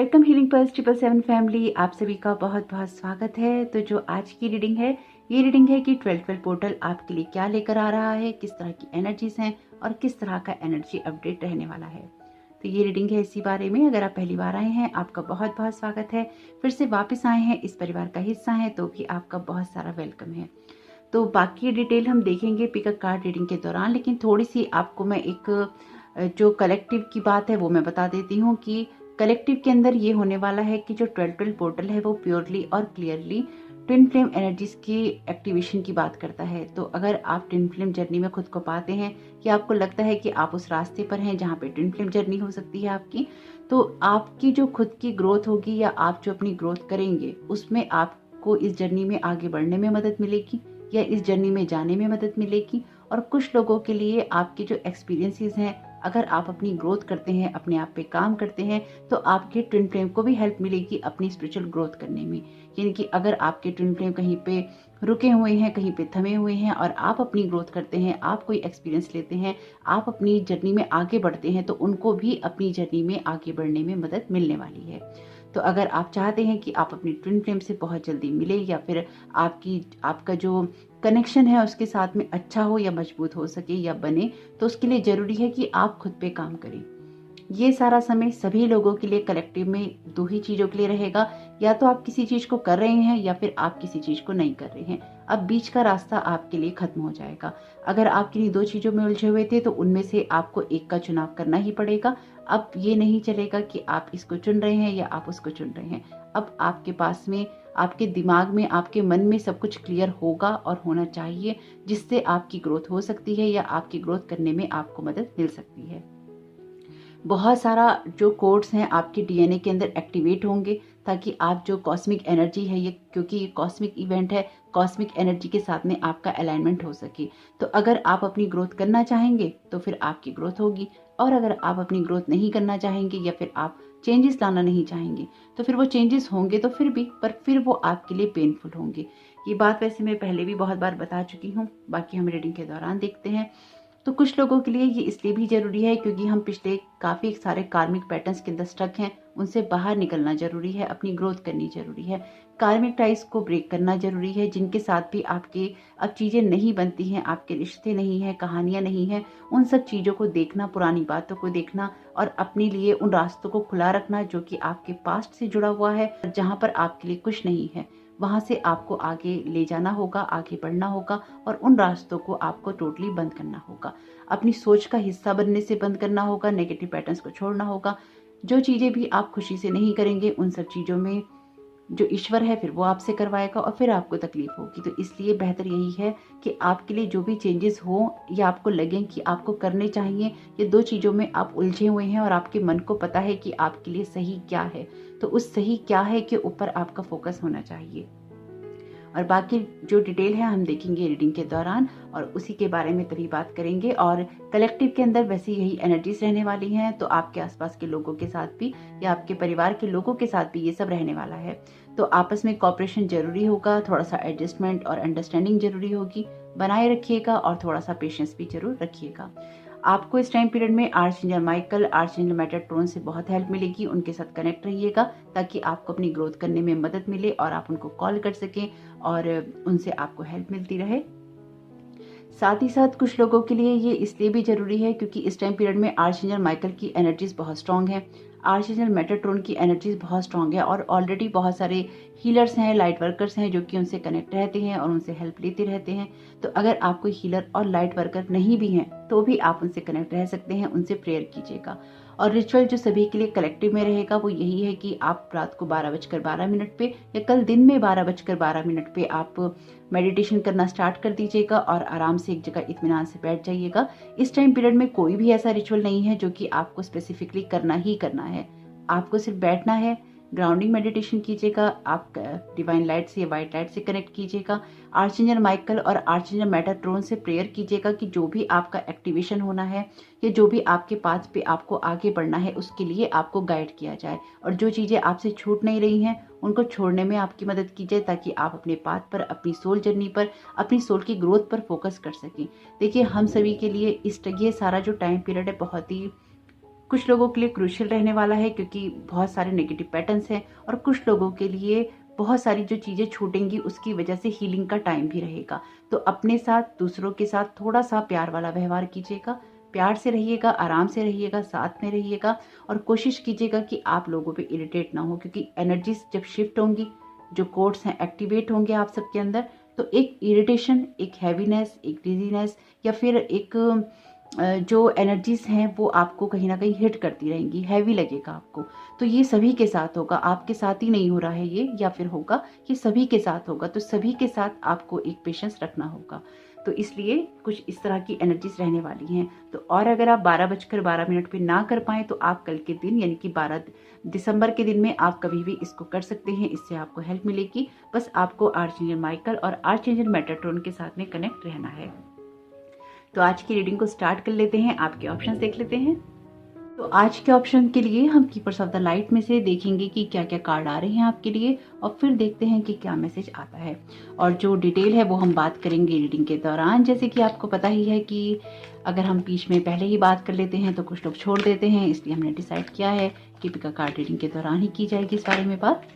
Welcome healing pulse 777 family, आप सभी का बहुत बहुत स्वागत है। तो जो आज की रीडिंग है, ये रीडिंग है कि 12 पोर्टल आपके लिए क्या लेकर आ रहा है, किस तरह की एनर्जीज हैं और किस तरह का एनर्जी अपडेट रहने वाला है। तो ये रीडिंग है इसी बारे में। अगर आप पहली बार आए हैं, आपका बहुत बहुत स्वागत है। फिर से वापस आए हैं, इस परिवार का हिस्सा हैं, तो भी आपका बहुत सारा वेलकम है। तो बाकी डिटेल हम देखेंगे पिक अ कार्ड रीडिंग के दौरान, लेकिन थोड़ी सी आपको मैं एक जो कलेक्टिव की बात है वो मैं बता देती हूँ कि कलेक्टिव के अंदर ये होने वाला है कि जो 12 पोर्टल है वो प्योरली और क्लियरली ट्विन फ्लेम एनर्जीज की एक्टिवेशन की बात करता है। तो अगर आप ट्विन फ्लेम जर्नी में खुद को पाते हैं कि आपको लगता है कि आप उस रास्ते पर हैं जहाँ पे ट्विन फ्लेम जर्नी हो सकती है आपकी, तो आपकी जो खुद की ग्रोथ होगी या आप जो अपनी ग्रोथ करेंगे उसमें आपको इस जर्नी में आगे बढ़ने में मदद मिलेगी या इस जर्नी में जाने में मदद मिलेगी। और कुछ लोगों के लिए आपके जो एक्सपीरियंसेस हैं, अगर आप अपनी ग्रोथ करते हैं, अपने आप पे काम करते हैं, तो आपके ट्विन फ्लेम को भी हेल्प मिलेगी अपनी स्पिरिचुअल ग्रोथ करने में। यानी कि अगर आपके ट्विन फ्लेम कहीं पे रुके हुए हैं, कहीं पे थमे हुए हैं और आप अपनी ग्रोथ करते हैं, आप कोई एक्सपीरियंस लेते हैं, आप अपनी जर्नी में आगे बढ़ते हैं, तो उनको भी अपनी जर्नी में आगे बढ़ने में मदद मिलने वाली है। तो अगर आप चाहते हैं कि आप अपनी ट्विन फ्लेम से बहुत जल्दी मिले या फिर आपका जो कनेक्शन है उसके साथ में अच्छा हो या मजबूत हो सके या बने, तो उसके लिए जरूरी है कि आप खुद पे काम करें। ये सारा समय सभी लोगों के लिए कलेक्टिव में दो ही चीजों के लिए रहेगा, या तो आप किसी चीज को कर रहे हैं या फिर आप किसी चीज को नहीं कर रहे हैं। अब बीच का रास्ता आपके लिए खत्म हो जाएगा। अगर आप किन्हीं दो चीजों में उलझे हुए थे तो उनमें से आपको एक का चुनाव करना ही पड़ेगा। अब ये नहीं चलेगा कि आप इसको चुन रहे हैं या आप उसको चुन रहे हैं। अब आपके पास में, आपके दिमाग में, आपके मन में सब कुछ क्लियर होगा और होना चाहिए, जिससे आपकी ग्रोथ हो सकती है या आपकी ग्रोथ करने में आपको मदद मिल सकती है। बहुत सारा जो कोड्स हैं आपके डीएनए के अंदर एक्टिवेट होंगे, ताकि आप जो कॉस्मिक एनर्जी है, ये क्योंकि ये कॉस्मिक इवेंट है, कॉस्मिक एनर्जी के साथ में आपका अलाइनमेंट हो सके। तो अगर आप अपनी ग्रोथ करना चाहेंगे तो फिर आपकी ग्रोथ होगी, और अगर आप अपनी ग्रोथ नहीं करना चाहेंगे या फिर आप चेंजेस लाना नहीं चाहेंगे तो फिर वो चेंजेस होंगे तो फिर भी, पर फिर वो आपके लिए पेनफुल होंगे। ये बात वैसे मैं पहले भी बहुत बार बता चुकी हूँ, बाकी हम रीडिंग के दौरान देखते हैं। तो कुछ लोगों के लिए ये इसलिए भी जरूरी है क्योंकि हम पिछले काफी सारे कार्मिक पैटर्न्स के अंदर स्टक हैं, उनसे बाहर निकलना जरूरी है, अपनी ग्रोथ करनी जरूरी है, कार्मिक टाइज को ब्रेक करना जरूरी है, जिनके साथ भी आपके अब चीजें नहीं बनती हैं, आपके रिश्ते नहीं है, कहानियां नहीं है, उन सब चीजों को देखना, पुरानी बातों को देखना और अपने लिए उन रास्तों को खुला रखना जो कि आपके पास्ट से जुड़ा हुआ है, जहां पर आपके लिए कुछ नहीं है, वहां से आपको आगे ले जाना होगा, आगे बढ़ना होगा और उन रास्तों को आपको टोटली बंद करना होगा। अपनी सोच का हिस्सा बनने से बंद करना होगा, नेगेटिव पैटर्न्स को छोड़ना होगा। जो चीजें भी आप खुशी से नहीं करेंगे, उन सब चीजों में जो ईश्वर है फिर वो आपसे करवाएगा और फिर आपको तकलीफ होगी। तो इसलिए बेहतर यही है कि आपके लिए जो भी चेंजेस हो या आपको लगे कि आपको करने चाहिए, ये दो चीजों में आप उलझे हुए हैं और आपके मन को पता है कि आपके लिए सही क्या है, तो उस सही क्या है के ऊपर आपका फोकस होना चाहिए। और बाकी जो डिटेल है हम देखेंगे रीडिंग के दौरान और उसी के बारे में तभी बात करेंगे। और कलेक्टिव के अंदर वैसे यही एनर्जीज रहने वाली हैं, तो आपके आसपास के लोगों के साथ भी या आपके परिवार के लोगों के साथ भी ये सब रहने वाला है। तो आपस में कॉपरेशन जरूरी होगा, थोड़ा सा एडजस्टमेंट और अंडरस्टैंडिंग जरूरी होगी, बनाए रखिएगा और थोड़ा सा पेशेंस भी जरूर रखिएगा। आपको इस टाइम पीरियड में आर्चएंजल माइकल, आर्चएंजल मेटाट्रॉन से बहुत हेल्प मिलेगी, उनके साथ कनेक्ट रहिएगा ताकि आपको अपनी ग्रोथ करने में मदद मिले और आप उनको कॉल कर सकें और उनसे आपको हेल्प मिलती रहे। साथ ही साथ कुछ लोगों के लिए ये इसलिए भी जरूरी है क्योंकि इस टाइम पीरियड में आर्चएंजल माइकल की एनर्जीज बहुत स्ट्रांग है, आर्चएंजल मेटाट्रॉन की एनर्जीज बहुत स्ट्रांग है और ऑलरेडी बहुत सारे हीलर्स हैं, लाइट वर्कर्स हैं जो कि उनसे कनेक्ट रहते हैं और उनसे हेल्प लेते रहते हैं। तो अगर आप कोई हीलर और लाइट वर्कर नहीं भी हैं तो भी आप उनसे कनेक्ट रह सकते हैं, उनसे प्रेयर कीजिएगा। और रिचुअल जो सभी के लिए कलेक्टिव में रहेगा वो यही है कि आप रात को 12:12 पे या कल दिन में 12:12 पे आप मेडिटेशन करना स्टार्ट कर दीजिएगा और आराम से एक जगह इत्मीनान से बैठ जाइएगा। इस टाइम पीरियड में कोई भी ऐसा रिचुअल नहीं है जो कि आपको स्पेसिफिकली करना ही करना है, आपको सिर्फ बैठना है, ग्राउंडिंग मेडिटेशन कीजिएगा, आप डिवाइन लाइट से या वाइट लाइट से कनेक्ट कीजिएगा, आर्चएंजल माइकल और आर्चएंजल मेटाट्रॉन से प्रेयर कीजिएगा कि जो भी आपका एक्टिवेशन होना है या जो भी आपके पाथ पे आपको आगे बढ़ना है उसके लिए आपको गाइड किया जाए और जो चीजें आपसे छूट नहीं रही हैं उनको छोड़ने में आपकी मदद की जाए ताकि आप अपने पाथ पर, अपनी सोल जर्नी पर, अपनी सोल की ग्रोथ पर फोकस कर सकें। देखिए हम सभी के लिए ये सारा जो टाइम पीरियड है बहुत ही कुछ लोगों के लिए क्रूशियल रहने वाला है क्योंकि बहुत सारे नेगेटिव पैटर्न्स हैं, और कुछ लोगों के लिए बहुत सारी जो चीज़ें छूटेंगी उसकी वजह से हीलिंग का टाइम भी रहेगा। तो अपने साथ, दूसरों के साथ थोड़ा सा प्यार वाला व्यवहार कीजिएगा, प्यार से रहिएगा, आराम से रहिएगा, साथ में रहिएगा, और कोशिश कीजिएगा कि आप लोगों पे इरिटेट ना हो, क्योंकि एनर्जीज जब शिफ्ट होंगी, जो कोड्स हैं एक्टिवेट होंगे आप सबके अंदर, तो एक इरिटेशन, एक हैवीनेस, एक डिजीनेस, या फिर एक जो एनर्जीज हैं वो आपको कहीं ना कहीं हिट करती रहेंगी, हैवी लगेगा आपको। तो ये सभी के साथ होगा, आपके साथ ही नहीं हो रहा है ये, या फिर होगा, ये सभी के साथ होगा। तो सभी के साथ आपको एक पेशेंस रखना होगा। तो इसलिए कुछ इस तरह की एनर्जीज रहने वाली हैं। तो और अगर आप 12:12 पे ना कर पाएँ तो आप कल के दिन यानी कि 12 दिसंबर के दिन में आप कभी भी इसको कर सकते हैं, इससे आपको हेल्प मिलेगी। बस आपको आर्चएंजल माइकल और आर्चएंजल मेटाट्रॉन के साथ में कनेक्ट रहना है। तो आज की रीडिंग को स्टार्ट कर लेते हैं, आपके ऑप्शंस देख लेते हैं। तो आज के ऑप्शन के लिए हम कीपर्स ऑफ द लाइट में से देखेंगे कि क्या क्या कार्ड आ रहे हैं आपके लिए, और फिर देखते हैं कि क्या मैसेज आता है। और जो डिटेल है वो हम बात करेंगे रीडिंग के दौरान। जैसे कि आपको पता ही है कि अगर हम बीच में पहले ही बात कर लेते हैं तो कुछ लोग छोड़ देते हैं, इसलिए हमने डिसाइड किया है कि पिका कार्ड रीडिंग के दौरान ही की जाएगी इस बारे में बात।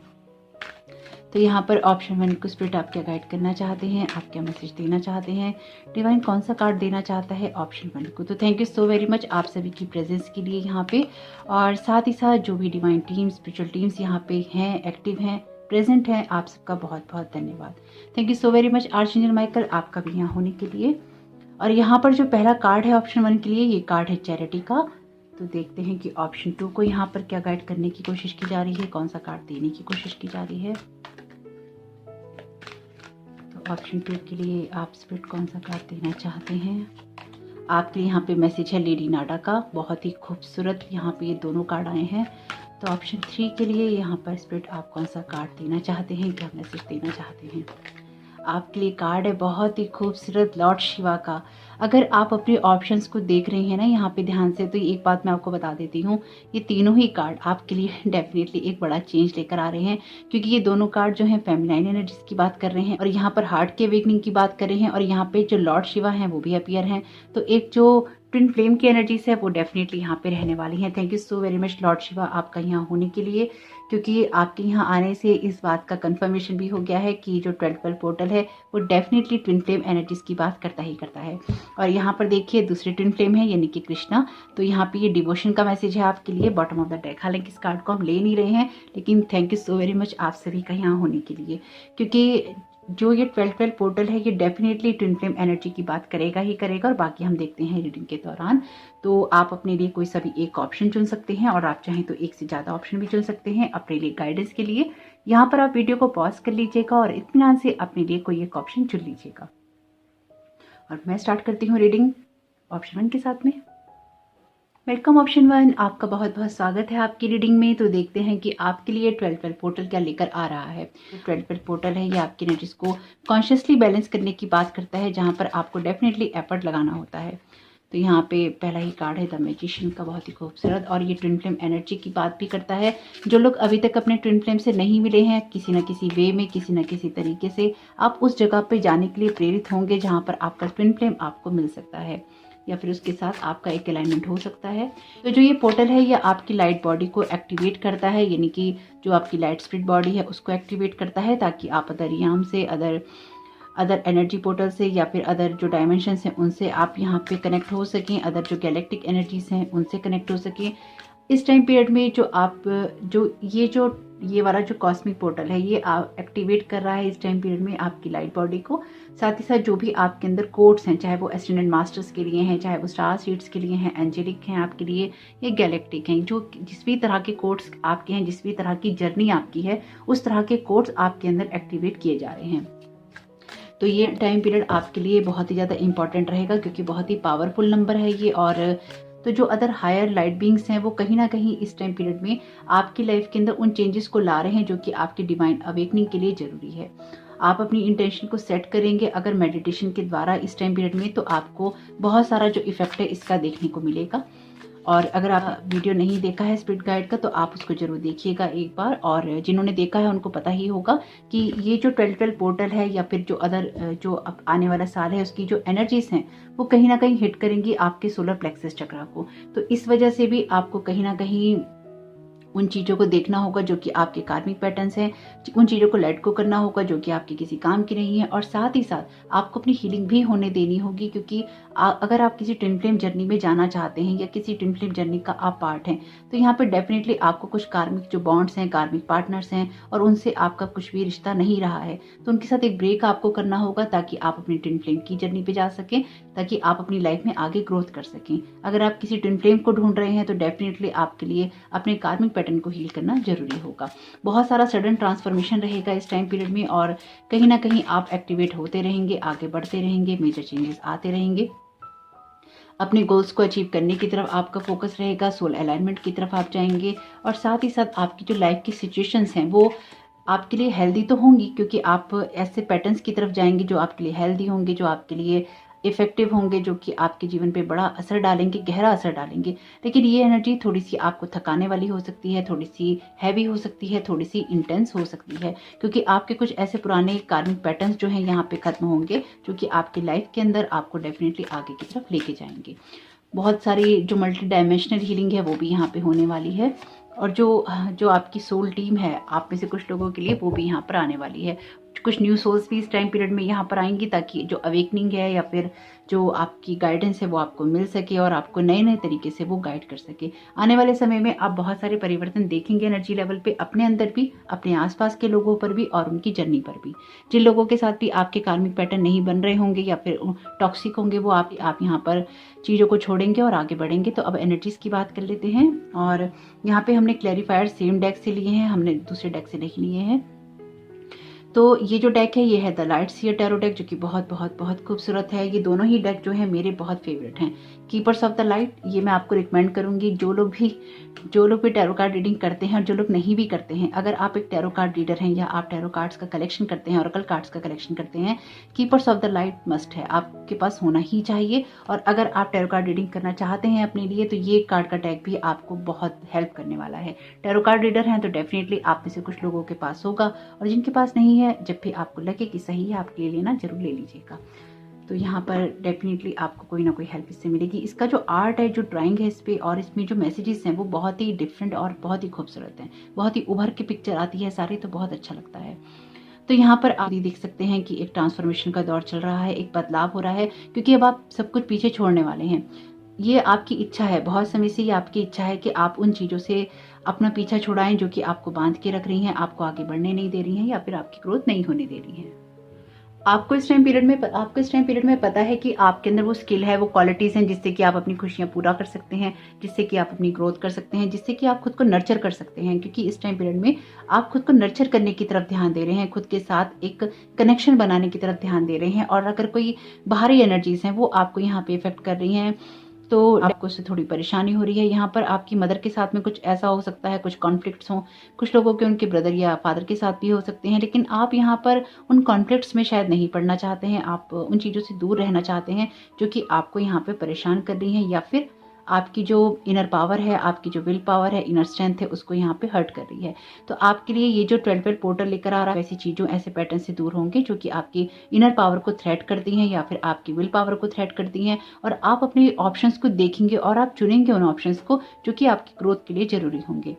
तो यहाँ पर ऑप्शन 1 को स्पिरिट आप क्या गाइड करना चाहते हैं, आप क्या मैसेज देना चाहते हैं, डिवाइन कौन सा कार्ड देना चाहता है ऑप्शन 1 को। तो thank you so very much आप सभी की प्रेजेंस के लिए यहाँ पे, और साथ ही साथ जो भी डिवाइन टीम, स्पिरिचुअल टीम्स यहाँ पे हैं, एक्टिव हैं, प्रेजेंट हैं, आप सबका बहुत बहुत धन्यवाद। Thank you so very much Archangel Michael आपका भी यहाँ होने के लिए। और यहाँ पर जो पहला कार्ड है ऑप्शन 1 के लिए, ये कार्ड है चैरिटी का। तो देखते हैं कि ऑप्शन 2 को यहाँ पर क्या गाइड करने की कोशिश की जा रही है, कौन सा कार्ड देने की कोशिश की जा रही है। ऑप्शन 2 के लिए आप स्पिरिट कौन सा कार्ड देना चाहते हैं। आपके लिए यहाँ पे मैसेज है लेडी नाडा का, बहुत ही खूबसूरत यहाँ पे ये दोनों कार्ड आए हैं। तो ऑप्शन 3 के लिए यहाँ पर स्पिरिट आप कौन सा कार्ड देना चाहते हैं, क्या मैसेज देना चाहते हैं। आपके लिए कार्ड है बहुत ही खूबसूरत लॉर्ड शिवा का। अगर आप अपने ऑप्शंस को देख रहे हैं ना यहाँ पे ध्यान से, तो एक बात मैं आपको बता देती हूँ, ये तीनों ही कार्ड आपके लिए डेफिनेटली एक बड़ा चेंज लेकर आ रहे हैं, क्योंकि ये दोनों कार्ड जो हैं फेमिनाइन एनर्जीज की बात कर रहे हैं, और यहाँ पर हार्ट के अवेकनिंग की बात कर रहे हैं, और यहाँ पे जो लॉर्ड शिवा हैं वो भी अपीयर हैं। तो एक जो ट्विन फ्लेम की एनर्जीज है वो डेफिनेटली यहाँ पे रहने वाली हैं। Thank you so very much Lord Shiva आपका यहाँ होने के लिए, क्योंकि आपके यहाँ आने से इस बात का कंफर्मेशन भी हो गया है कि जो 12 पोर्टल है वो डेफिनेटली ट्विन फ्लेम एनर्जीज की बात करता ही करता है। और यहाँ पर देखिए दूसरे ट्विन फ्लेम है यानी कि कृष्णा। तो यहाँ पे ये डिवोशन का मैसेज है आपके लिए, बॉटम ऑफ द डेक। हालांकि इस कार्ड को हम ले नहीं रहे हैं, लेकिन thank you so very much आप सभी का यहाँ होने के लिए, क्योंकि जो ये 12 पोर्टल है ये डेफिनेटली ट्विन फ्लेम एनर्जी की बात करेगा ही करेगा। और बाकी हम देखते हैं रीडिंग के दौरान। तो आप अपने लिए कोई सभी एक ऑप्शन चुन सकते हैं, और आप चाहें तो एक से ज़्यादा ऑप्शन भी चुन सकते हैं अपने लिए गाइडेंस के लिए। यहाँ पर आप वीडियो को पॉज कर लीजिएगा और इत्मीनान से अपने लिए कोई एक ऑप्शन चुन लीजिएगा। और मैं स्टार्ट करती हूँ रीडिंग ऑप्शन 1 के साथ में। वेलकम ऑप्शन 1, आपका बहुत बहुत स्वागत है आपकी रीडिंग में। तो देखते हैं कि आपके लिए 12 पोर्टल क्या लेकर आ रहा है। 12 पोर्टल है ये आपकी एनर्जीज को कॉन्शियसली बैलेंस करने की बात करता है, जहाँ पर आपको डेफिनेटली एफर्ट लगाना होता है। तो यहाँ पे पहला ही कार्ड है द मैजिशियन का, बहुत ही खूबसूरत, और ये ट्विन फ्लेम एनर्जी की बात भी करता है। जो लोग अभी तक अपने ट्विन फ्लेम से नहीं मिले हैं, किसी न किसी वे में, किसी न किसी तरीके से आप उस जगह पे जाने के लिए प्रेरित होंगे जहाँ पर आपका ट्विन फ्लेम आपको मिल सकता है, या फिर उसके साथ आपका एक अलाइनमेंट हो सकता है। तो जो ये पोर्टल है ये आपकी लाइट बॉडी को एक्टिवेट करता है, यानी कि जो आपकी लाइट स्पिरिट बॉडी है उसको एक्टिवेट करता है, ताकि आप अदर याम से, अदर एनर्जी पोर्टल से, या फिर अदर जो डायमेंशंस हैं उनसे आप यहाँ पे कनेक्ट हो सकें, अदर जो गैलेक्टिक एनर्जीज हैं उनसे कनेक्ट हो सकें। इस टाइम पीरियड में जो ये वाला जो कॉस्मिक पोर्टल है ये एक्टिवेट कर रहा है इस टाइम पीरियड में आपकी लाइट बॉडी को। साथ ही साथ जो भी आपके अंदर कोड्स हैं, चाहे वो एस्टेंडेंट मास्टर्स के लिए हैं, चाहे वो स्टार सीड्स के लिए हैं, एंजेलिक हैं आपके लिए, या गैलेक्टिक हैं, जो जिस भी तरह के कोड्स आपके हैं, जिस भी तरह की जर्नी आपकी है, उस तरह के कोड्स आपके अंदर एक्टिवेट किए जा रहे हैं। तो ये टाइम पीरियड आपके लिए बहुत ही ज़्यादा इंपॉर्टेंट रहेगा, क्योंकि बहुत ही पावरफुल नंबर है ये। और तो जो अदर हायर लाइट बींग्स हैं वो कहीं ना कहीं इस टाइम पीरियड में आपकी लाइफ के अंदर उन चेंजेस को ला रहे हैं जो कि आपकी डिवाइन अवेकनिंग के लिए ज़रूरी है। आप अपनी इंटेंशन को सेट करेंगे अगर मेडिटेशन के द्वारा इस टाइम पीरियड में, तो आपको बहुत सारा जो इफेक्ट है इसका देखने को मिलेगा। और अगर आप वीडियो नहीं देखा है स्पिरिट गाइड का तो आप उसको जरूर देखिएगा एक बार, और जिन्होंने देखा है उनको पता ही होगा कि ये जो 12-12 पोर्टल है या फिर जो अदर जो अब आने वाला साल है उसकी जो एनर्जीज हैं वो कहीं ना कहीं हिट करेंगी आपके सोलर प्लेक्सस चक्रा को। तो इस वजह से भी आपको कहीं ना कहीं उन चीज़ों को देखना होगा जो कि आपके कार्मिक पैटर्न्स हैं, उन चीज़ों को लेट गो करना होगा जो कि आपके किसी काम की नहीं है, और साथ ही साथ आपको अपनी हीलिंग भी होने देनी होगी, क्योंकि अगर आप किसी ट्विन फ्लेम जर्नी में जाना चाहते हैं या किसी ट्विन फ्लेम जर्नी का आप पार्ट हैं तो यहाँ पे डेफिनेटली आपको कुछ कार्मिक जो बॉन्ड्स हैं, कार्मिक पार्टनर्स हैं और उनसे आपका कुछ भी रिश्ता नहीं रहा है तो उनके साथ एक ब्रेक आपको करना होगा ताकि आप अपनी ट्विन फ्लेम की जर्नी पे जा सकें, ताकि आप अपनी लाइफ में आगे ग्रोथ कर सकें। अगर आप किसी ट्विन फ्लेम को ढूंढ रहे हैं तो डेफिनेटली आपके लिए अपने कार्मिक पैटर्न को हील करना जरूरी होगा। बहुत सारा सडन ट्रांसफॉर्मेशन रहेगा इस टाइम पीरियड में, और कहीं ना कहीं आप एक्टिवेट होते रहेंगे, आगे बढ़ते रहेंगे, मेजर चेंजेस आते रहेंगे। अपने गोल्स को अचीव करने की तरफ आपका फोकस रहेगा, सोल अलाइनमेंट की तरफ आप जाएंगे, और साथ ही साथ आपकी जो लाइफ की सिचुएशंस हैं वो आपके लिए हेल्दी तो होंगी, क्योंकि आप ऐसे पैटर्न्स की तरफ जाएंगे जो आपके लिए हेल्दी होंगे, जो आपके लिए इफेक्टिव होंगे, जो कि आपके जीवन पे बड़ा असर डालेंगे, गहरा असर डालेंगे। लेकिन ये एनर्जी थोड़ी सी आपको थकाने वाली हो सकती है, थोड़ी सी हैवी हो सकती है, थोड़ी सी इंटेंस हो सकती है, क्योंकि आपके कुछ ऐसे पुराने कार्मिक पैटर्न्स जो हैं यहाँ पे खत्म होंगे जो कि आपके लाइफ के अंदर आपको डेफिनेटली आगे की तरफ लेके जाएंगे। बहुत सारी जो मल्टी डायमेंशनल हीलिंग है वो भी यहाँ पे होने वाली है, और जो आपकी सोल टीम है आप में से कुछ लोगों के लिए वो भी यहाँ पर आने वाली है। कुछ न्यू सोल्स भी इस टाइम पीरियड में यहाँ पर आएंगी ताकि जो अवेकनिंग है या फिर जो आपकी गाइडेंस है वो आपको मिल सके और आपको नए नए तरीके से वो गाइड कर सके। आने वाले समय में आप बहुत सारे परिवर्तन देखेंगे एनर्जी लेवल पे, अपने अंदर भी, अपने आसपास के लोगों पर भी और उनकी जर्नी पर भी। जिन लोगों के साथ भी आपके कार्मिक पैटर्न नहीं बन रहे होंगे या फिर टॉक्सिक होंगे वो आप यहाँ पर चीज़ों को छोड़ेंगे और आगे बढ़ेंगे। तो अब एनर्जीज की बात कर लेते हैं, और यहाँ पे हमने क्लैरिफायर सेम डेक से लिए हैं, हमने दूसरे डेक से नहीं लिए हैं। तो ये जो डेक है ये है the Light Seer tarot deck, जो कि बहुत बहुत बहुत खूबसूरत है। ये दोनों ही डेक जो है मेरे बहुत फेवरेट हैं। कीपर्स ऑफ द लाइट ये मैं आपको रिकमेंड करूंगी, जो लोग भी टैरो कार्ड रीडिंग करते हैं और जो लोग नहीं भी करते हैं, अगर आप एक टैरो कार्ड रीडर हैं या आप टैरो कार्ड्स का कलेक्शन करते हैं, ऑरेकल कार्ड्स का कलेक्शन करते हैं, keepers of the light must है, आपके पास होना ही चाहिए। और अगर आप टैरो कार्ड रीडिंग करना चाहते हैं अपने लिए तो ये कार्ड का डेक भी आपको बहुत हेल्प करने वाला है। टैरो कार्ड रीडर हैं तो डेफिनेटली आप में से कुछ लोगों के पास होगा, और जिनके पास नहीं है जब भी आपको लगे कि सही है आपके लिए लेना, जरूर ले लीजिएगा। तो यहाँ पर डेफिनेटली आपको कोई ना कोई हेल्प इससे मिलेगी। इसका जो आर्ट है, जो ड्राइंग है इस पे, और इसमें जो मैसेजेस हैं वो बहुत ही डिफरेंट और बहुत ही खूबसूरत हैं, बहुत ही उभर के पिक्चर आती है सारी, तो बहुत अच्छा लगता है। तो यहाँ पर आप देख सकते हैं कि एक ट्रांसफॉर्मेशन का दौर चल रहा है, एक बदलाव हो रहा है, क्योंकि अब आप सब कुछ पीछे छोड़ने वाले हैं। ये आपकी इच्छा है, बहुत समय से ये आपकी इच्छा है कि आप उन चीज़ों से अपना पीछा छुड़ाएं जो कि आपको बांध के रख रही हैं, आपको आगे बढ़ने नहीं दे रही हैं या फिर आपकी ग्रोथ नहीं होने दे रही हैं। आपको इस टाइम पीरियड में पता है कि आपके अंदर वो स्किल है, वो क्वालिटीज़ हैं जिससे कि आप अपनी खुशियाँ पूरा कर सकते हैं, जिससे कि आप अपनी ग्रोथ कर सकते हैं, जिससे कि आप खुद को नर्चर कर सकते हैं, क्योंकि इस टाइम पीरियड में आप खुद को नर्चर करने की तरफ ध्यान दे रहे हैं, खुद के साथ एक कनेक्शन बनाने की तरफ ध्यान दे रहे हैं। और अगर कोई बाहरी एनर्जीज हैं वो आपको यहाँ पे इफेक्ट कर रही हैं तो आपको उससे थोड़ी परेशानी हो रही है। यहाँ पर आपकी मदर के साथ में कुछ ऐसा हो सकता है, कुछ कॉन्फ्लिक्ट्स हों, कुछ लोगों के उनके ब्रदर या फादर के साथ भी हो सकते हैं, लेकिन आप यहाँ पर उन कॉन्फ्लिक्ट्स में शायद नहीं पड़ना चाहते हैं, आप उन चीज़ों से दूर रहना चाहते हैं जो कि आपको यहाँ पे परेशान कर रही हैं, या फिर आपकी जो इनर पावर है, आपकी जो विल पावर है, इनर स्ट्रेंथ है, उसको यहाँ पे हर्ट कर रही है। तो आपके लिए ये जो 12 पोर्टल लेकर आ रहा है, ऐसी चीज़ों, ऐसे पैटर्न से दूर होंगे जो कि आपकी इनर पावर को थ्रेट करती हैं या फिर आपकी विल पावर को थ्रेट करती हैं, और आप अपने ऑप्शंस को देखेंगे और आप चुनेंगे उन ऑप्शंस को जो कि आपकी ग्रोथ के लिए जरूरी होंगे।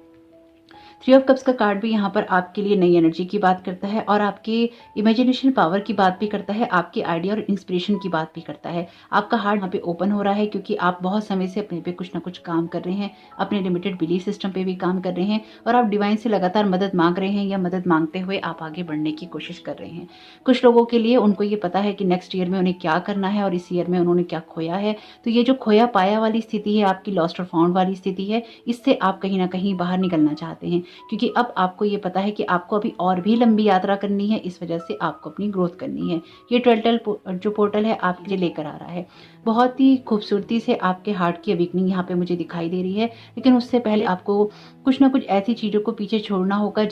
3 ऑफ कप्स का कार्ड भी यहाँ पर आपके लिए नई एनर्जी की बात करता है, और आपके इमेजिनेशन पावर की बात भी करता है, आपके आइडिया और इंस्पिरेशन की बात भी करता है। आपका हार्ट यहाँ पे ओपन हो रहा है, क्योंकि आप बहुत समय से अपने पे कुछ ना कुछ काम कर रहे हैं, अपने लिमिटेड बिलीफ सिस्टम पे भी काम कर रहे हैं, और आप डिवाइन से लगातार मदद मांग रहे हैं, या मदद मांगते हुए आप आगे बढ़ने की कोशिश कर रहे हैं। कुछ लोगों के लिए उनको ये पता है कि नेक्स्ट ईयर में उन्हें क्या करना है और इस ईयर में उन्होंने क्या खोया है। तो ये जो खोया पाया वाली स्थिति है, आपकी लॉस्ट और फाउंड वाली स्थिति है, इससे आप कहीं ना कहीं बाहर निकलना चाहते हैं, क्योंकि अब आपको ये पता है कि आपको अभी और भी लंबी यात्रा करनी है, इस वजह से आपको अपनी ग्रोथ करनी है। ये 12 जो पोर्टल है आपके लिए लेकर आ रहा है, बहुत ही खूबसूरती से आपके हार्ट की अवेकनिंग यहाँ पे मुझे दिखाई दे रही है। लेकिन उससे पहले आपको कुछ ना कुछ ऐसी चीज़ों को पीछे छोड़ना होगा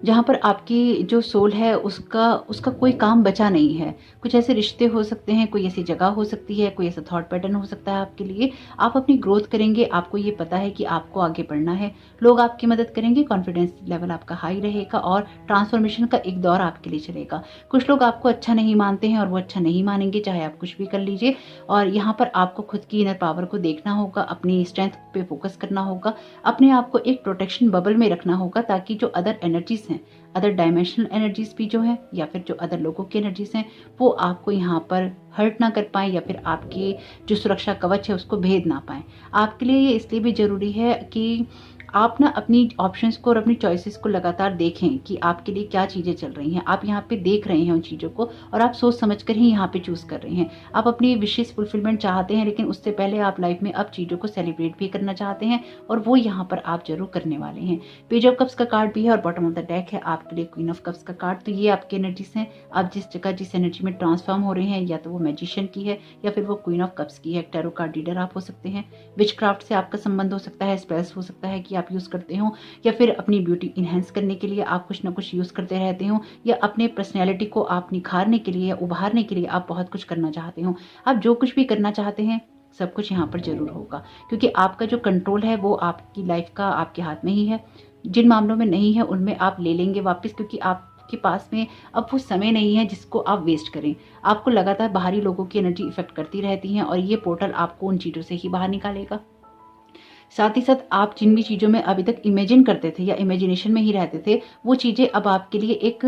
जहाँ पर आपकी जो सोल है उसका उसका कोई काम बचा नहीं है। कुछ ऐसे रिश्ते हो सकते हैं, कोई ऐसी जगह हो सकती है, कोई ऐसा थॉट पैटर्न हो सकता है आपके लिए। आप अपनी ग्रोथ करेंगे, आपको ये पता है कि आपको आगे बढ़ना है, लोग आपकी मदद करेंगे, कॉन्फिडेंस लेवल आपका हाई रहेगा और ट्रांसफॉर्मेशन का एक दौर आपके लिए चलेगा। कुछ लोग आपको अच्छा नहीं मानते हैं और वो अच्छा नहीं मानेंगे, चाहे आप कुछ भी कर लीजिए। और यहाँ पर आपको खुद की इनर पावर को देखना होगा, अपनी स्ट्रेंथ पे फोकस करना होगा, अपने आप को एक प्रोटेक्शन बबल में रखना होगा, ताकि जो अदर एनर्जीज हैं, अदर डायमेंशनल एनर्जीज भी जो हैं, या फिर जो अदर लोगों की एनर्जीज हैं, वो आपको यहाँ पर हर्ट ना कर पाए, या फिर आपके जो सुरक्षा कवच है उसको भेद ना पाए। आपके लिए ये इसलिए भी जरूरी है कि आप ना अपनी ऑप्शंस को और अपनी चॉइसेस को लगातार देखें कि आपके लिए क्या चीज़ें चल रही हैं। आप यहाँ पे देख रहे हैं उन चीज़ों को और आप सोच समझ कर ही यहाँ पे चूज कर रहे हैं। आप अपनी विशेष फुलफिलमेंट चाहते हैं, लेकिन उससे पहले आप लाइफ में अब चीज़ों को सेलिब्रेट भी करना चाहते हैं, और वो यहाँ पर आप जरूर करने वाले हैं। पेज ऑफ कप्स का कार्ड भी है और बॉटम ऑफ द डेक है आपके लिए क्वीन ऑफ कप्स का कार्ड। तो ये आपकी एनर्जीज हैं। आप जिस जगह जिस एनर्जी में ट्रांसफॉर्म हो रहे हैं, या तो वो मैजिशियन की है या फिर वो क्वीन ऑफ कप्स की है। टैरो कार्ड रीडर आप हो सकते हैं, विचक्राफ्ट से आपका संबंध हो सकता है, स्पेल्स हो सकता है कि आप यूज करते हो, या फिर अपनी ब्यूटी इनहेंस करने के लिए आप कुछ ना कुछ यूज करते रहते हो, या अपने पर्सनैलिटी को आप निखारने के लिए या उभारने के लिए आप बहुत कुछ करना चाहते हो। आप जो कुछ भी करना चाहते हैं सब कुछ यहाँ पर जरूर होगा, क्योंकि आपका जो कंट्रोल है वो आपकी लाइफ का आपके हाथ में ही है। जिन मामलों में नहीं है उनमें आप ले लेंगे वापस, क्योंकि आपके पास में अब वो समय नहीं है जिसको आप वेस्ट करें। आपको लगातार बाहरी लोगों की एनर्जी इफेक्ट करती रहती है, और ये पोर्टल आपको उन चीज़ों से ही बाहर निकालेगा। साथ ही साथ आप जिन भी चीज़ों में अभी तक इमेजिन करते थे या इमेजिनेशन में ही रहते थे, वो चीज़ें अब आपके लिए एक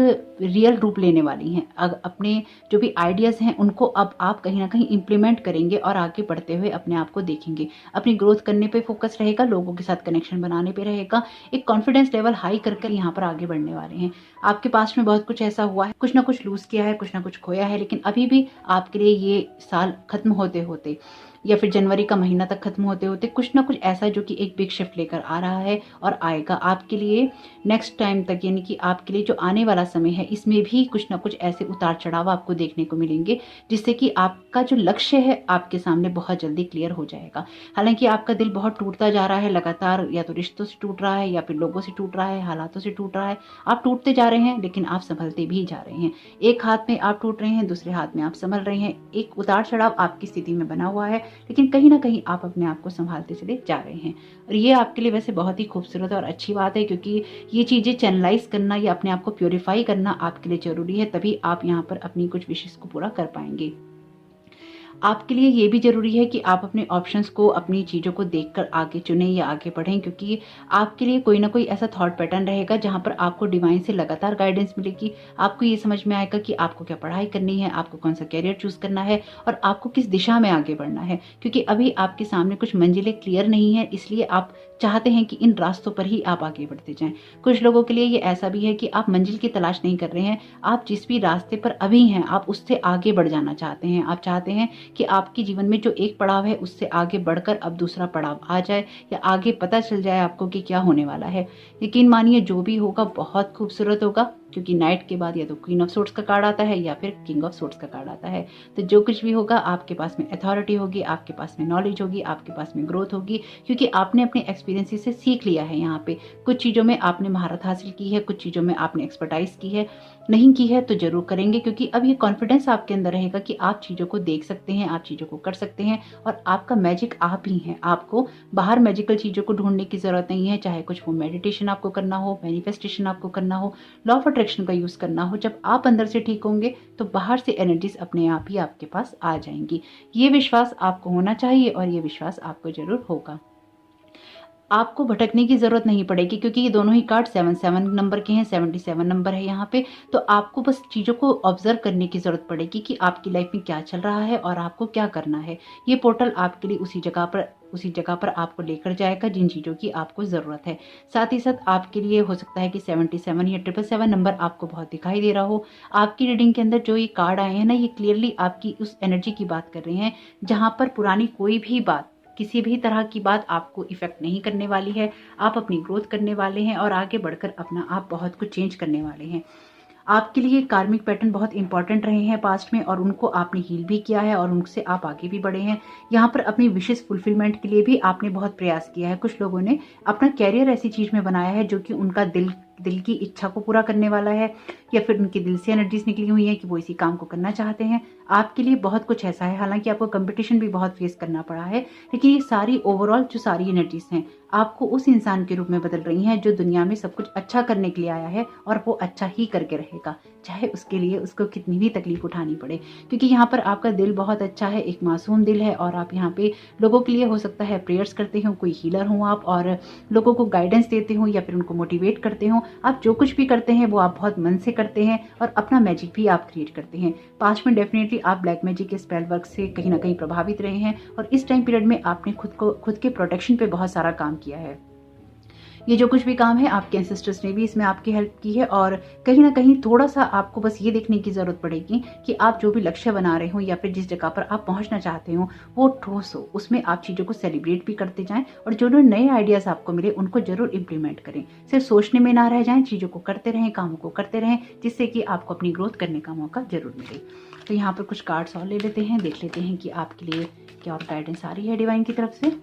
रियल रूप लेने वाली हैं। अपने जो भी आइडियाज़ हैं उनको अब आप कहीं ना कहीं इम्प्लीमेंट करेंगे और आगे बढ़ते हुए अपने आप को देखेंगे। अपनी ग्रोथ करने पे फोकस रहेगा, लोगों के साथ कनेक्शन बनाने पे रहेगा, एक कॉन्फिडेंस लेवल हाई कर कर यहाँ पर आगे बढ़ने वाले हैं। आपके पास में बहुत कुछ ऐसा हुआ है, कुछ ना कुछ लूज किया है, कुछ ना कुछ खोया है, लेकिन अभी भी आपके लिए ये साल खत्म होते होते या फिर जनवरी का महीना तक खत्म होते होते कुछ ना कुछ ऐसा जो कि एक बिग शिफ्ट लेकर आ रहा है और आएगा आपके लिए नेक्स्ट टाइम तक। यानी कि आपके लिए जो आने वाला समय है इसमें भी कुछ ना कुछ ऐसे उतार चढ़ाव आपको देखने को मिलेंगे, जिससे कि आपका जो लक्ष्य है आपके सामने बहुत जल्दी क्लियर हो जाएगा। हालांकि आपका दिल बहुत टूटता जा रहा है लगातार, या तो रिश्तों से टूट रहा है, या फिर लोगों से टूट रहा है, हालातों से टूट रहा है। आप टूटते जा रहे हैं, लेकिन आप संभलते भी जा रहे हैं। एक हाथ में आप टूट रहे हैं, दूसरे हाथ में आप संभल रहे हैं। एक उतार चढ़ाव आपकी स्थिति में बना हुआ है, लेकिन कहीं ना कहीं आप अपने आप को संभालते चले जा रहे हैं। और ये आपके लिए वैसे बहुत ही खूबसूरत और अच्छी बात है, क्योंकि ये चीजें चैनलाइज करना या अपने आप को प्योरीफाई करना आपके लिए जरूरी है। तभी आप यहाँ पर अपनी कुछ विशेष को पूरा कर पाएंगे। आपके लिए ये भी जरूरी है कि आप अपने ऑप्शंस को, अपनी चीज़ों को देखकर आगे चुनें या आगे बढ़ें, क्योंकि आपके लिए कोई ना कोई ऐसा थॉट पैटर्न रहेगा जहां पर आपको डिवाइन से लगातार गाइडेंस मिलेगी। आपको ये समझ में आएगा कि आपको क्या पढ़ाई करनी है, आपको कौन सा कैरियर चूज करना है और आपको किस दिशा में आगे बढ़ना है। क्योंकि अभी आपके सामने कुछ मंजिलें क्लियर नहीं है, इसलिए आप चाहते हैं कि इन रास्तों पर ही आप आगे बढ़ते जाएं। कुछ लोगों के लिए ये ऐसा भी है कि आप मंजिल की तलाश नहीं कर रहे हैं, आप जिस भी रास्ते पर अभी हैं आप उससे आगे बढ़ जाना चाहते हैं। आप चाहते हैं कि आपके जीवन में जो एक पड़ाव है उससे आगे बढ़कर अब दूसरा पड़ाव आ जाए, या आगे पता चल जाए आपको कि क्या होने वाला है। यकीन मानिए जो भी होगा बहुत खूबसूरत होगा, क्योंकि नाइट के बाद या तो क्वीन ऑफ सोर्ड्स का कार्ड आता है या फिर किंग ऑफ सोर्ड्स का कार्ड आता है। तो जो कुछ भी होगा आपके पास में अथॉरिटी होगी, आपके पास में नॉलेज होगी, आपके पास में ग्रोथ होगी, क्योंकि आपने अपने एक्सपीरियंसेस से सीख लिया है। यहाँ पे कुछ चीज़ों में आपने महारत हासिल की है, कुछ चीज़ों में आपने एक्सपर्टाइज की है, नहीं की है तो जरूर करेंगे, क्योंकि अब ये कॉन्फिडेंस आपके अंदर रहेगा कि आप चीज़ों को देख सकते हैं, आप चीज़ों को कर सकते हैं, और आपका मैजिक आप ही हैं। आपको बाहर मैजिकल चीज़ों को ढूंढने की जरूरत नहीं है, चाहे कुछ वो मेडिटेशन आपको करना हो, मैनिफेस्टेशन आपको करना हो, लॉ ऑफ अट्रैक्शन का यूज करना हो। जब आप अंदर से ठीक होंगे तो बाहर से एनर्जीज अपने आप ही आपके पास आ जाएंगी। ये विश्वास आपको होना चाहिए और ये विश्वास आपको जरूर होगा। आपको भटकने की जरूरत नहीं पड़ेगी, क्योंकि ये दोनों ही कार्ड 77 नंबर के हैं, 77 नंबर है यहाँ पे। तो आपको बस चीज़ों को ऑब्जर्व करने की जरूरत पड़ेगी कि आपकी लाइफ में क्या चल रहा है और आपको क्या करना है। ये पोर्टल आपके लिए उसी जगह पर आपको लेकर जाएगा जिन चीज़ों की आपको ज़रूरत है। साथ ही साथ आपके लिए हो सकता है कि 77 या 777 नंबर आपको बहुत दिखाई दे रहा हो। आपकी रीडिंग के अंदर जो ये कार्ड आए हैं ना, ये क्लियरली आपकी उस एनर्जी की बात कर रहे हैं जहाँ पर पुरानी कोई भी बात, किसी भी तरह की बात आपको इफेक्ट नहीं करने वाली है। आप अपनी ग्रोथ करने वाले हैं और आगे बढ़कर अपना आप बहुत कुछ चेंज करने वाले हैं। आपके लिए कार्मिक पैटर्न बहुत इंपॉर्टेंट रहे हैं पास्ट में, और उनको आपने हील भी किया है और उनसे आप आगे भी बढ़े हैं। यहाँ पर अपनी विशेष फुलफिलमेंट के लिए भी आपने बहुत प्रयास किया है। कुछ लोगों ने अपना कैरियर ऐसी चीज में बनाया है जो कि उनका दिल दिल की इच्छा को पूरा करने वाला है, या फिर उनके दिल से एनर्जीज निकली हुई है कि वो इसी काम को करना चाहते हैं। आपके लिए बहुत कुछ ऐसा है, हालांकि आपको कंपटीशन भी बहुत फेस करना पड़ा है, लेकिन ये सारी ओवरऑल जो सारी एनर्जीज हैं आपको उस इंसान के रूप में बदल रही हैं जो दुनिया में सब कुछ अच्छा करने के लिए आया है, और वो अच्छा ही करके रहेगा, चाहे उसके लिए उसको कितनी भी तकलीफ उठानी पड़े। क्योंकि यहाँ पर आपका दिल बहुत अच्छा है, एक मासूम दिल है, और आप यहाँ पे लोगों के लिए हो सकता है प्रेयर्स करते हो, कोई हीलर हो आप, और लोगों को गाइडेंस देते हो या फिर उनको मोटिवेट करते हो। आप जो कुछ भी करते हैं वो आप बहुत मन से करते हैं, और अपना मैजिक भी आप क्रिएट करते हैं। पास्ट में डेफिनेटली आप ब्लैक मैजिक के स्पेल वर्क से कहीं ना कहीं प्रभावित रहे हैं, और इस टाइम पीरियड में आपने खुद के प्रोटेक्शन पे बहुत सारा काम किया है। ये जो कुछ भी काम है आपके एंसेस्टर्स ने भी इसमें आपकी हेल्प की है, और कहीं ना कहीं थोड़ा सा आपको बस ये देखने की जरूरत पड़ेगी कि आप जो भी लक्ष्य बना रहे हो या फिर जिस जगह पर आप पहुंचना चाहते हो वो ठोस हो, उसमें आप चीजों को सेलिब्रेट भी करते जाएं, और जो नए आइडियाज आपको मिले उनको जरूर इंप्लीमेंट करें। सिर्फ सोचने में ना रह जाएं, चीजों को करते रहें, कामों को करते रहें, जिससे कि आपको अपनी ग्रोथ करने का मौका जरूर मिले। तो यहाँ पर कुछ कार्ड्स और ले लेते हैं, देख लेते हैं कि आपके लिए क्या और गाइडेंस आ रही है डिवाइन की तरफ से।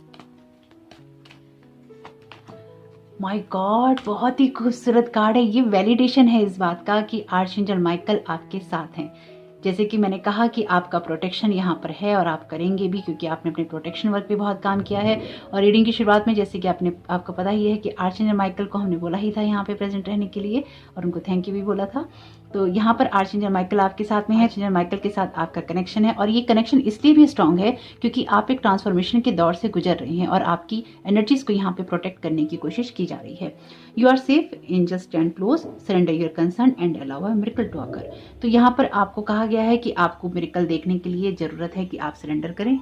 माय गॉड, बहुत ही खूबसूरत कार्ड है। ये वैलिडेशन है इस बात का कि आर्चएंजल माइकल आपके साथ हैं। जैसे कि मैंने कहा कि आपका प्रोटेक्शन यहाँ पर है, और आप करेंगे भी, क्योंकि आपने अपने प्रोटेक्शन वर्क पे बहुत काम किया है। और रीडिंग की शुरुआत में जैसे कि आपको पता ही है कि आर्चएंजल माइकल को हमने बोला ही था यहाँ पे प्रेजेंट रहने के लिए, और उनको थैंक यू भी बोला था। तो यहाँ पर आर्चएंजल माइकल आपके साथ में है। आर्चएंजल माइकल के साथ आपका कनेक्शन है, और ये कनेक्शन इसलिए भी स्ट्रांग है क्योंकि आप एक ट्रांसफॉर्मेशन के दौर से गुजर रहे हैं, और आपकी एनर्जीज को यहाँ पे प्रोटेक्ट करने की कोशिश की जा रही है। You are safe, angels stand close, surrender your concern and allow a miracle to occur. तो यहाँ पर आपको कहा गया है कि आपको मिरेकल देखने के लिए जरूरत है कि आप सरेंडर करें।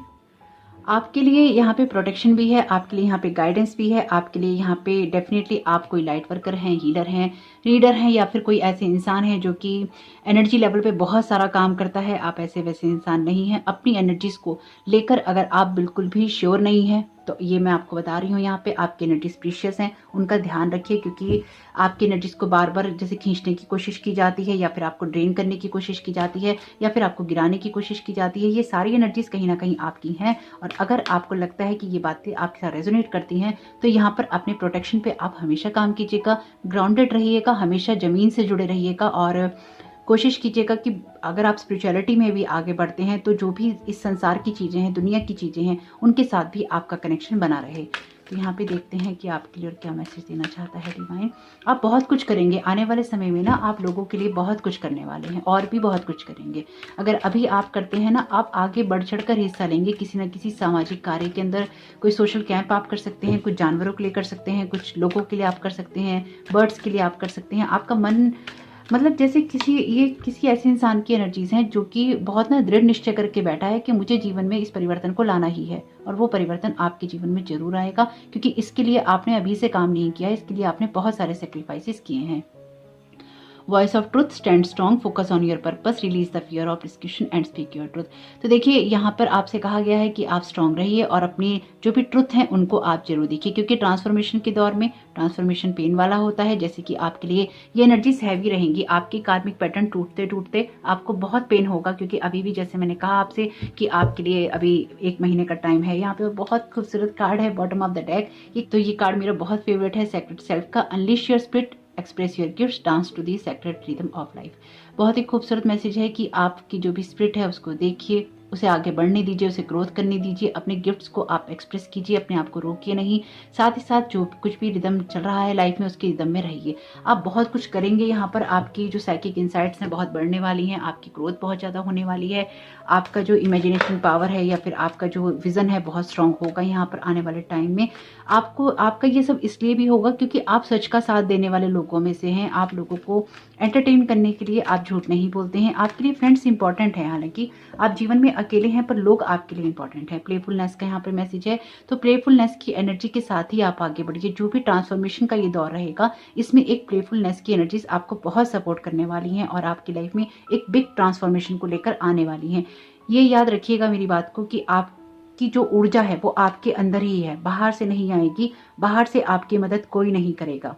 आपके लिए यहाँ पे प्रोटेक्शन भी है, आपके लिए यहाँ पे गाइडेंस भी है, आपके लिए यहाँ पे डेफिनेटली आप कोई लाइट वर्कर हैं, हीलर हैं, रीडर हैं, या फिर कोई ऐसे इंसान है जो कि एनर्जी लेवल पे बहुत सारा काम करता है। आप ऐसे वैसे इंसान नहीं हैं। अपनी एनर्जीज को लेकर अगर आप बिल्कुल भी श्योर नहीं है तो ये मैं आपको बता रही हूँ, यहाँ पे आपकी एनर्जीज प्रीशियस हैं, उनका ध्यान रखिए, क्योंकि आपकी एनर्जीज को बार बार जैसे खींचने की कोशिश की जाती है, या फिर आपको ड्रेन करने की कोशिश की जाती है, या फिर आपको गिराने की कोशिश की जाती है। ये सारी एनर्जीज कहीं ना कहीं आपकी हैं, और अगर आपको लगता है कि ये बातें आपके साथ रेजोनेट करती हैं तो यहाँ पर अपने प्रोटेक्शन पे आप हमेशा काम कीजिएगा, ग्राउंडेड रहिएगा, हमेशा जमीन से जुड़े रहिएगा, और कोशिश कीजिएगा कि अगर आप स्पिरिचुअलिटी में भी आगे बढ़ते हैं तो जो भी इस संसार की चीज़ें हैं, दुनिया की चीज़ें हैं, उनके साथ भी आपका कनेक्शन बना रहे। तो यहाँ पे देखते हैं कि आपके लिए और क्या मैसेज देना चाहता है डिवाइन। आप बहुत कुछ करेंगे आने वाले समय में ना, आप लोगों के लिए बहुत कुछ करने वाले हैं, और भी बहुत कुछ करेंगे। अगर अभी आप करते हैं ना, आप आगे बढ़ चढ़ कर हिस्सा लेंगे किसी न किसी सामाजिक कार्य के अंदर। कोई सोशल कैंप आप कर सकते हैं, कुछ जानवरों के लिए कर सकते हैं, कुछ लोगों के लिए आप कर सकते हैं, बर्ड्स के लिए आप कर सकते हैं। आपका मन मतलब जैसे किसी ऐसे इंसान की एनर्जीज हैं जो कि बहुत ना दृढ़ निश्चय करके बैठा है कि मुझे जीवन में इस परिवर्तन को लाना ही है, और वो परिवर्तन आपके जीवन में जरूर आएगा, क्योंकि इसके लिए आपने अभी से काम नहीं किया, इसके लिए आपने बहुत सारे सेक्रीफाइसेस किए हैं। Voice of truth, stand strong, focus on your purpose, release the fear of prosecution and speak your truth. तो देखिए यहाँ पर आपसे कहा गया है कि आप स्ट्रॉन्ग रहिए, और अपनी जो भी ट्रुथ है उनको आप जरूर देखिए, क्योंकि ट्रांसफॉर्मेशन के दौर में ट्रांसफॉर्मेशन पेन वाला होता है। जैसे कि आपके लिए ये एनर्जीज हैवी रहेंगी, आपके कार्मिक पैटर्न टूटते टूटते आपको बहुत पेन होगा, क्योंकि अभी भी जैसे मैंने कहा आपसे कि आपके लिए अभी 1 महीने का टाइम है। यहाँ पे बहुत खूबसूरत कार्ड है बॉटम ऑफ द डेक। तो ये कार्ड मेरा बहुत फेवरेट है, सेक्रेट सेल्फ का। Unleash your spirit, express your gifts, dance to the secret rhythm of life. बहुत ही खूबसूरत मैसेज है कि आपकी जो भी स्पिरिट है उसको देखिए, उसे आगे बढ़ने दीजिए, उसे ग्रोथ करने दीजिए, अपने गिफ्ट्स को आप एक्सप्रेस कीजिए, अपने आप को रोकिए नहीं। साथ ही साथ जो कुछ भी रिदम चल रहा है लाइफ में उसके रिदम में रहिए। आप बहुत कुछ करेंगे। यहाँ पर आपकी जो साइकिक इंसाइट्स हैं बहुत बढ़ने वाली हैं, आपकी ग्रोथ बहुत ज़्यादा होने वाली है, आपका जो इमेजिनेशन पावर है या फिर आपका जो विजन है बहुत स्ट्रांग होगा यहाँ पर आने वाले टाइम में। आपका ये सब इसलिए भी होगा क्योंकि आप सच का साथ देने वाले लोगों में से हैं। आप लोगों को एंटरटेन करने के लिए आप झूठ नहीं बोलते हैं। आपके लिए फ्रेंड्स इंपॉर्टेंट है, हालांकि आप जीवन में अकेले हैं पर लोग आपके लिए इंपॉर्टेंट है। प्लेफुलनेस का यहाँ पर मैसेज है, तो प्लेफुलनेस की एनर्जी के साथ ही आप आगे बढ़िए। जो भी ट्रांसफॉर्मेशन का ये दौर रहेगा इसमें एक प्लेफुलनेस की एनर्जीज आपको बहुत सपोर्ट करने वाली हैं और आपकी लाइफ में एक बिग ट्रांसफॉर्मेशन को लेकर आने वाली हैं। ये याद रखिएगा मेरी बात को कि आपकी जो ऊर्जा है वो आपके अंदर ही है, बाहर से नहीं आएगी, बाहर से आपकी मदद कोई नहीं करेगा।